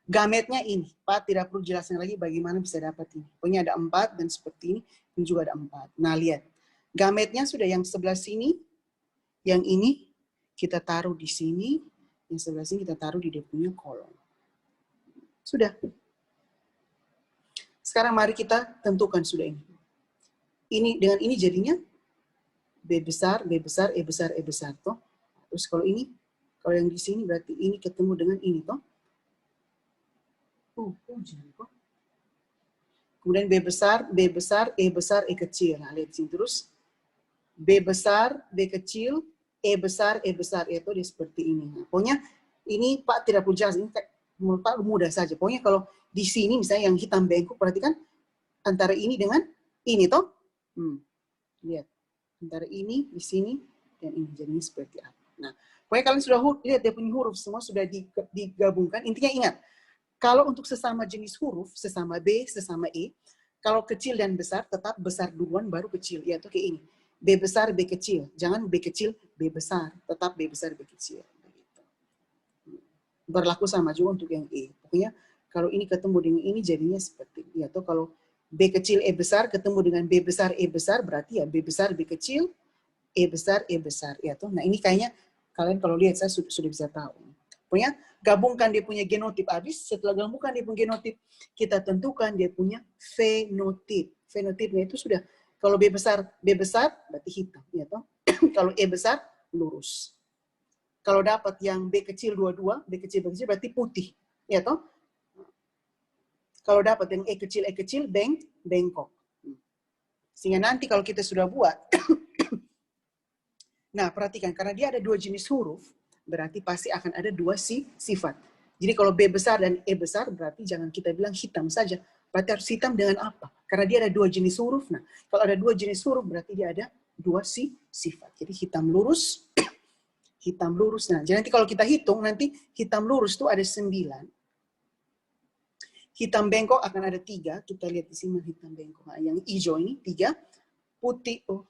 Gametnya ini, Pak tidak perlu jelaskan lagi bagaimana bisa dapat ini. Pokoknya ada 4 dan seperti ini juga ada 4. Nah lihat, gametnya sudah yang sebelah sini, yang ini kita taruh di sini, yang sebelah sini kita taruh di dia punya kolom. Sudah. Sekarang mari kita tentukan sudah ini. Ini dengan ini jadinya B besar, B besar, E besar, E besar. Toh. Terus kalau ini, kalau yang di sini berarti ini ketemu dengan ini. Toh. Kemudian B besar, B besar, E besar, E kecil. Nah, lihat sini terus. B besar, B kecil, E besar, itu dia seperti ini. Nah, pokoknya ini Pak tidak perlu jelas, ini menurut Pak mudah saja. Pokoknya kalau di sini misalnya yang hitam bengkok, perhatikan antara ini dengan ini toh. Lihat, antara ini di sini dan ini jadinya seperti apa. Nah, pokoknya kalian sudah lihat dia punya huruf semua sudah digabungkan. Intinya ingat, kalau untuk sesama jenis huruf, sesama B, sesama E, kalau kecil dan besar tetap besar duluan baru kecil. Ya, itu kayak ini. B besar, B kecil. Jangan B kecil, B besar. Tetap B besar, B kecil. Berlaku sama juga untuk yang E. Pokoknya kalau ini ketemu dengan ini jadinya seperti ini. Atau kalau B kecil, E besar ketemu dengan B besar, E besar, berarti ya B besar, B kecil, E besar, E besar. Ya, toh. Nah, ini kayaknya kalian kalau lihat saya sudah bisa tahu. Pokoknya gabungkan dia punya genotip habis. Setelah gabungkan dia punya genotip, kita tentukan dia punya fenotip. Fenotipnya itu sudah, kalau B besar berarti hitam. Ya, toh. Kalau E besar, lurus. Kalau dapat yang B kecil dua-dua, B kecil berarti putih. Ya, toh. Kalau dapat yang E kecil, bengkok. Sehingga nanti kalau kita sudah buat, nah perhatikan, karena dia ada dua jenis huruf, berarti pasti akan ada dua sifat. Jadi kalau B besar dan E besar, berarti jangan kita bilang hitam saja. Berarti harus hitam dengan apa? Karena dia ada dua jenis huruf. Nah, kalau ada dua jenis huruf, berarti dia ada dua sifat. Jadi hitam lurus, hitam lurus. Nah, jadi nanti kalau kita hitung, nanti hitam lurus itu ada 9. Hitam bengkok akan ada 3. Kita lihat di sini hitam bengkok. Nah, yang hijau ini 3. Putih, oh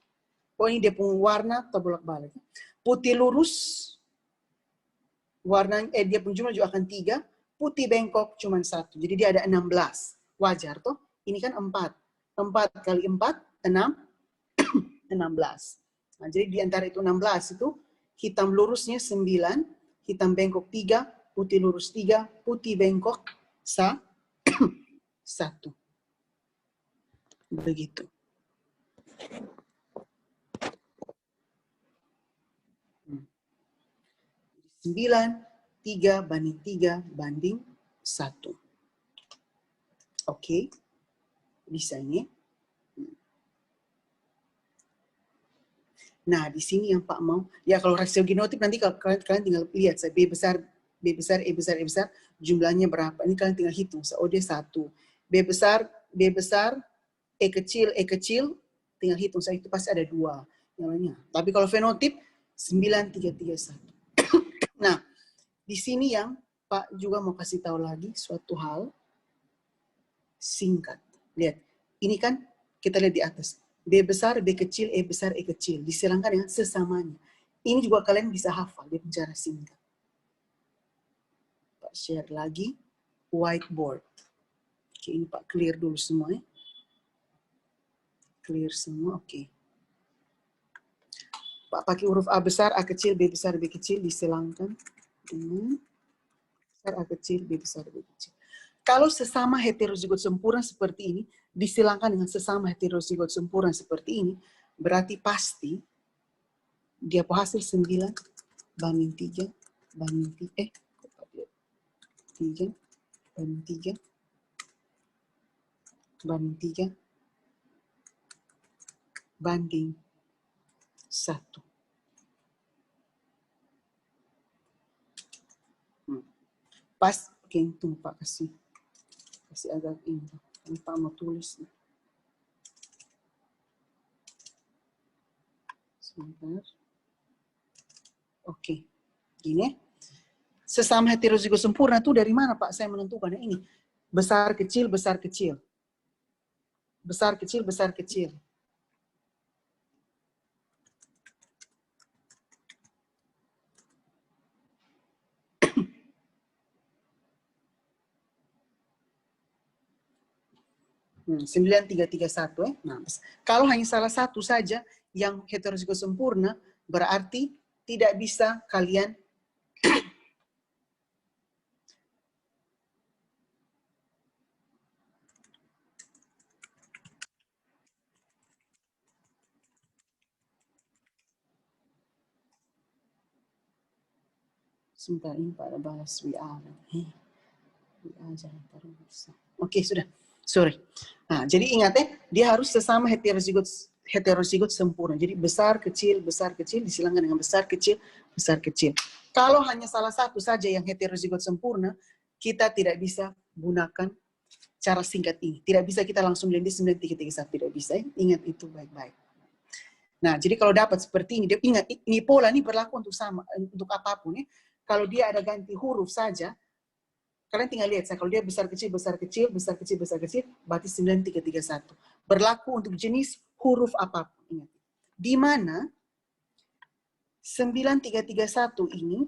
ini dia punya warna atau bolak-balik. Putih lurus, warna dia punya jumlah juga akan 3. Putih bengkok cuma 1. Jadi dia ada 16. Wajar toh? Ini kan 4. 4 kali 4, 6. 16. Nah, jadi di antara itu 16 itu hitam lurusnya 9, hitam bengkok 3, putih lurus 3, putih bengkok 1. Begitu. 9, 3 banding 3 banding 1. Oke. Bisa ini. Nah, di sini yang Pak mau, ya kalau rasio genotip nanti kalau kalian tinggal lihat, saya B besar, E besar, jumlahnya berapa. Ini kalian tinggal hitung. Oh, dia 1. B besar, E kecil, tinggal hitung. Saya itu pasti ada 2. Namanya. Tapi kalau fenotip, 9, 3, 3, 1. Nah, di sini yang Pak juga mau kasih tahu lagi suatu hal singkat. Lihat, ini kan kita lihat di atas. B besar, B kecil, E besar, E kecil. Disilangkan dengan sesamanya. Ini juga kalian bisa hafal di cara singkat. Pak share lagi whiteboard. Oke, ini Pak clear dulu semua ya. Clear semua, oke. Pak pakai huruf A besar, A kecil, B besar, B kecil, disilangkan dengan besar, A kecil, B besar, B kecil. Kalau sesama heterozigot sempurna seperti ini, disilangkan dengan sesama heterozigot sempurna seperti ini, berarti pasti dia hasil 9 banding 3 banding 3 banding 3 banding 3 banding 1. Pas, oke, tunggu Pak kasih agak ini. Ini Pak mau tulis. Sebentar. Oke, gini. Sesama heterozigot sempurna itu dari mana Pak saya menentukan ini? Besar kecil, besar kecil. Besar kecil, besar kecil. Hmm, 9331 ya. Nah, kalau hanya salah satu saja yang heterozigot sempurna, berarti tidak bisa kalian sebentar ini pada balas WA. WA jangan terus. Oke, sudah. Sorry. Nah, jadi ingat ya, dia harus sesama heterozigot heterozigot sempurna. Jadi besar, kecil, disilangkan dengan besar, kecil, besar, kecil. Kalau hanya salah satu saja yang heterozigot sempurna, kita tidak bisa gunakan cara singkat ini. Tidak bisa kita langsung blend 9331, tidak bisa. Ingat itu baik-baik. Nah, jadi kalau dapat seperti ini, ingat, ini pola ini berlaku untuk untuk apapun ya. Kalau dia ada ganti huruf saja, kalian tinggal lihat, kalau dia besar kecil, besar kecil, besar kecil, besar kecil, berarti 9331. Berlaku untuk jenis huruf apapun. Ingat. Di mana 9331 ini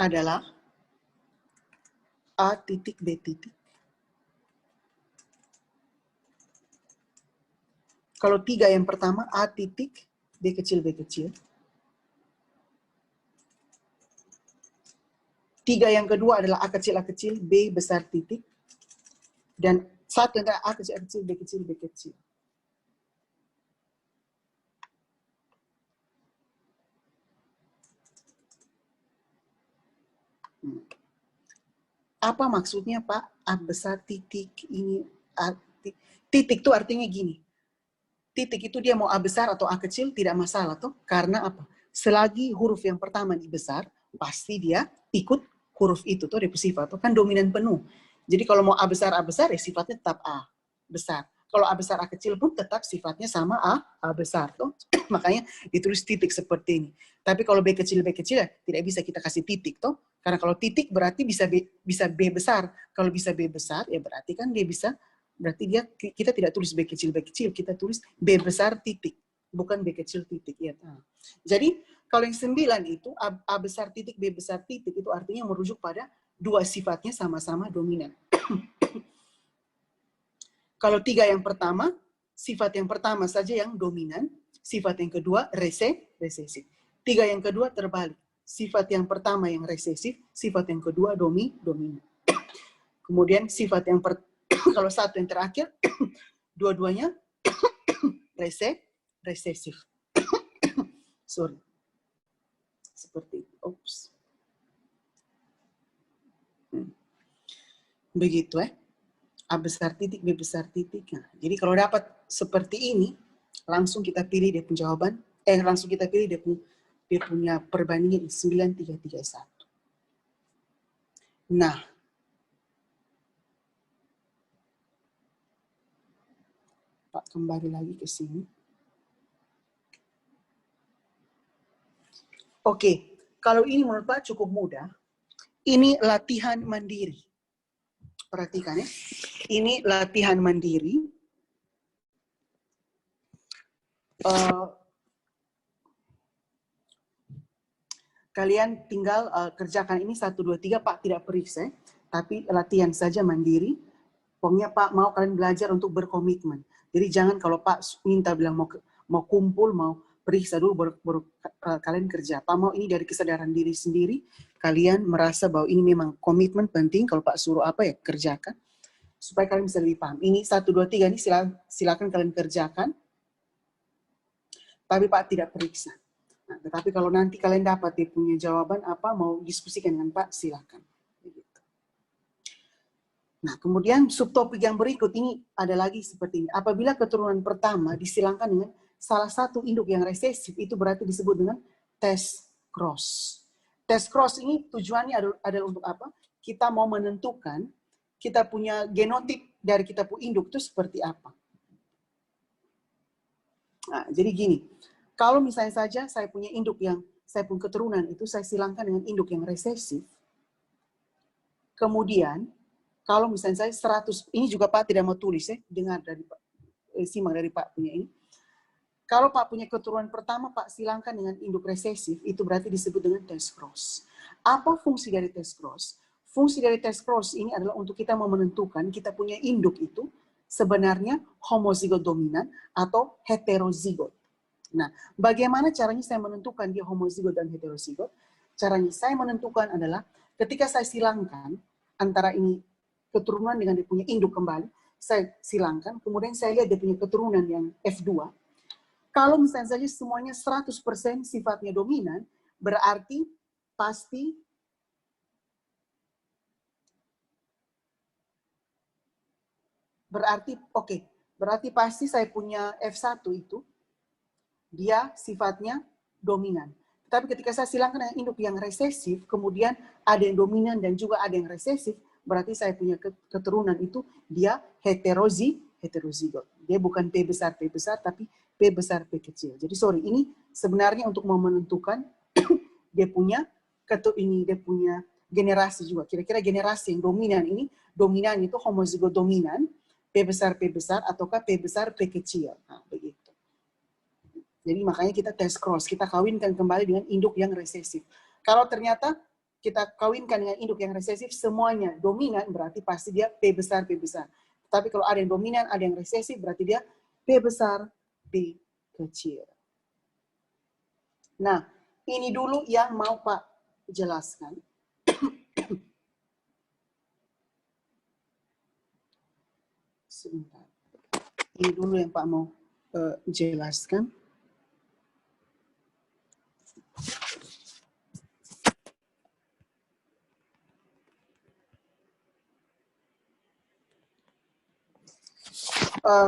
adalah A titik B titik. Kalau 3 yang pertama, A titik, B kecil, B kecil. 3 yang kedua adalah A kecil, B besar titik. Dan 1 adalah A kecil, B kecil, B kecil. Apa maksudnya Pak? A besar titik ini. Titik itu artinya gini. Titik itu dia mau A besar atau A kecil tidak masalah tuh. Karena apa? Selagi huruf yang pertama ini besar, pasti dia ikut huruf itu tuh dia sifat tuh kan dominan penuh. Jadi kalau mau A besar ya sifatnya tetap A besar. Kalau A besar A kecil pun tetap sifatnya sama A besar tuh. Makanya ditulis titik seperti ini. Tapi kalau B kecil ya tidak bisa kita kasih titik tuh. Karena kalau titik berarti bisa B besar. Kalau bisa B besar ya berarti kan dia bisa, berarti kita tidak tulis B kecil, kita tulis B besar titik, bukan B kecil titik. Ya. Jadi kalau yang 9 itu A besar titik, B besar titik itu artinya merujuk pada dua sifatnya sama-sama dominan. Kalau 3 yang pertama, sifat yang pertama saja yang dominan, sifat yang kedua resesif. 3 yang kedua terbalik, sifat yang pertama yang resesif, sifat yang kedua dominan. Kemudian sifat yang kalau 1 yang terakhir, dua-duanya resesif. Sorry. Seperti itu. Oops. Begitu A besar titik, B besar titik. Nah, jadi kalau dapat seperti ini, langsung kita pilih dia punya jawaban. Langsung kita pilih dia punya perbandingan 9331. Nah, Pak kembali lagi ke sini. Oke, kalau ini menurut Pak cukup mudah. Ini latihan mandiri. Perhatikan ya. Ini latihan mandiri. Kalian tinggal kerjakan ini 1, 2, 3, Pak tidak periksa. Tapi latihan saja mandiri. Pokoknya Pak mau kalian belajar untuk berkomitmen. Jadi jangan kalau Pak minta bilang mau kumpul, mau periksa dulu baru kalian kerja. Pak mau ini dari kesadaran diri sendiri, kalian merasa bahwa ini memang komitmen penting, kalau Pak suruh apa ya kerjakan, supaya kalian bisa lebih paham. Ini 1, 2, 3 ini silakan kalian kerjakan, tapi Pak tidak periksa. Nah, tetapi kalau nanti kalian dapat dia punya jawaban apa, mau diskusikan dengan Pak, silakan. Nah, kemudian subtopik yang berikut ini ada lagi seperti ini. Apabila keturunan pertama disilangkan dengan salah satu induk yang resesif, itu berarti disebut dengan test cross. Test cross ini tujuannya adalah untuk apa? Kita mau menentukan kita punya genotip dari kita punya induk itu seperti apa. Nah, jadi gini, kalau misalnya saja saya punya induk yang, saya punya keturunan itu saya silangkan dengan induk yang resesif, kemudian kalau misalnya saya 100, ini juga Pak tidak mau tulis ya, dengar dari Pak, simak dari Pak punya ini. Kalau Pak punya keturunan pertama, Pak silangkan dengan induk resesif, itu berarti disebut dengan test cross. Apa fungsi dari test cross? Fungsi dari test cross ini adalah untuk kita mau menentukan kita punya induk itu sebenarnya homozigot dominan atau heterozigot. Nah, bagaimana caranya saya menentukan dia homozigot dan heterozigot? Caranya saya menentukan adalah ketika saya silangkan antara ini keturunan dengan dia punya induk kembali, saya silangkan, kemudian saya lihat dia punya keturunan yang F2. Kalau misalnya saja semuanya 100% sifatnya dominan, berarti pasti oke, berarti pasti saya punya F1 itu, dia sifatnya dominan. Tapi ketika saya silangkan dengan induk yang resesif, kemudian ada yang dominan dan juga ada yang resesif, berarti saya punya keturunan itu dia heterozigot. Dia bukan P besar, tapi P besar, P kecil. Jadi sorry, ini sebenarnya untuk menentukan dia punya generasi juga. Kira-kira generasi yang dominan ini, dominan itu homozigot dominan, P besar, ataukah P besar, P kecil. Nah, begitu. Jadi makanya kita tes cross, kita kawinkan kembali dengan induk yang resesif. Kalau ternyata kita kawinkan dengan induk yang resesif, semuanya dominan, berarti pasti dia P besar. Tapi kalau ada yang dominan, ada yang resesif, berarti dia P besar, P kecil. Nah, ini dulu yang mau Pak jelaskan. Sebentar. Ini dulu yang Pak mau jelaskan.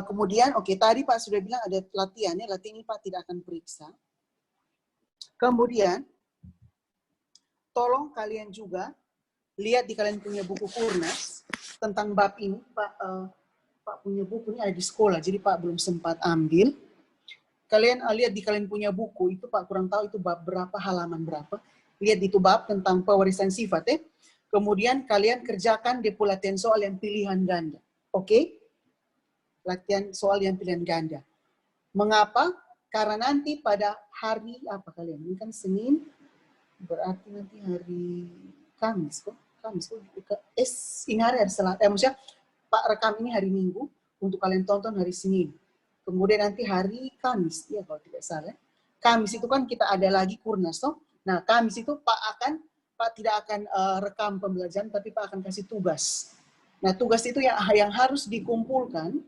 Kemudian, oke, tadi Pak sudah bilang ada latihannya, latihan ini Pak tidak akan periksa. Kemudian, tolong kalian juga lihat di kalian punya buku Kurnas tentang bab ini. Pak punya buku ini ada di sekolah, jadi Pak belum sempat ambil. Kalian lihat di kalian punya buku, itu Pak kurang tahu itu bab berapa, halaman berapa. Lihat di itu bab tentang pewarisan sifat. Kemudian kalian kerjakan di latihan soal yang pilihan ganda. Oke? Latihan soal yang pilihan ganda. Mengapa? Karena nanti pada hari apa kalian? Ini kan Senin, berarti nanti hari Kamis kok. Ini hari Selasa. Maksudnya Pak rekam ini hari Minggu untuk kalian tonton hari Senin. Kemudian nanti hari Kamis, ya kalau tidak salah. Kamis itu kan kita ada lagi Kurnas, toh. Nah, Kamis itu Pak tidak akan rekam pembelajaran, tapi Pak akan kasih tugas. Nah, tugas itu yang harus dikumpulkan.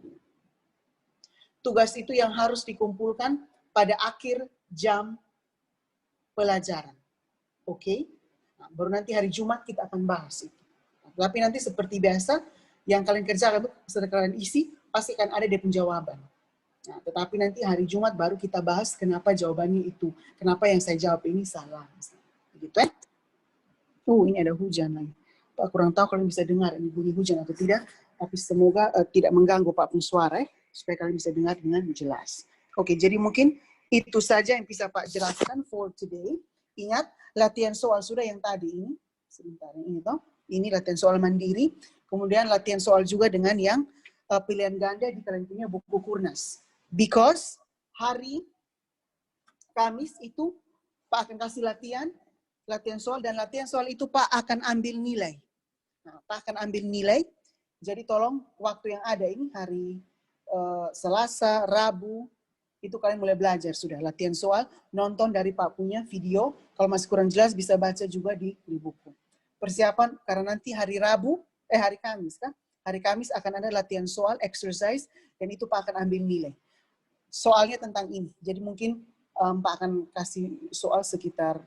Tugas itu yang harus dikumpulkan pada akhir jam pelajaran. Oke? Nah, baru nanti hari Jumat kita akan bahas itu. Nah, tapi nanti seperti biasa, yang kalian kerjakan itu, setelah kalian isi, pasti akan ada dia penjawaban. Nah, tetapi nanti hari Jumat baru kita bahas kenapa jawabannya itu. Kenapa yang saya jawab ini salah. Begitu ya? Ini ada hujan lagi. Pak kurang tahu kalian bisa dengar ini bunyi hujan atau tidak. Tapi semoga tidak mengganggu Pak pun suara supaya kalian bisa dengar dengan jelas. Oke, jadi mungkin itu saja yang bisa Pak jelaskan for today. Ingat, latihan soal sudah yang tadi ini. Sebentar, ini toh. Ini latihan soal mandiri. Kemudian latihan soal juga dengan yang pilihan ganda di kalian punya buku Kurnas. Because hari Kamis itu Pak akan kasih latihan soal, dan latihan soal itu Pak akan ambil nilai. Nah, Pak akan ambil nilai. Jadi tolong waktu yang ada ini hari Selasa, Rabu, itu kalian mulai belajar sudah latihan soal, nonton dari Pak punya video, kalau masih kurang jelas bisa baca juga di buku. Persiapan karena nanti hari Kamis kan? Hari Kamis akan ada latihan soal, exercise, dan itu Pak akan ambil nilai. Soalnya tentang ini. Jadi mungkin Pak akan kasih soal sekitar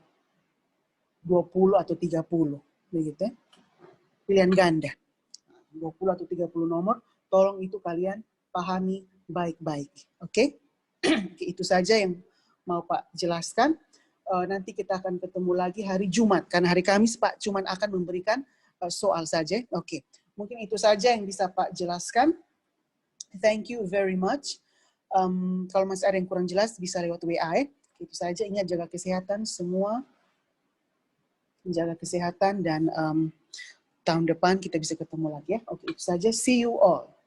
20 atau 30. Begitu ya. Pilihan ganda. 20 atau 30 nomor, tolong itu kalian pahami baik-baik. Oke? Itu saja yang mau Pak jelaskan. Nanti kita akan ketemu lagi hari Jumat. Karena hari Kamis Pak cuma akan memberikan soal saja. Oke. Mungkin itu saja yang bisa Pak jelaskan. Thank you very much. Kalau masih ada yang kurang jelas, bisa lewat WA. Itu saja. Ingat jaga kesehatan semua. Jaga kesehatan dan tahun depan kita bisa ketemu lagi ya. Oke, itu saja. See you all.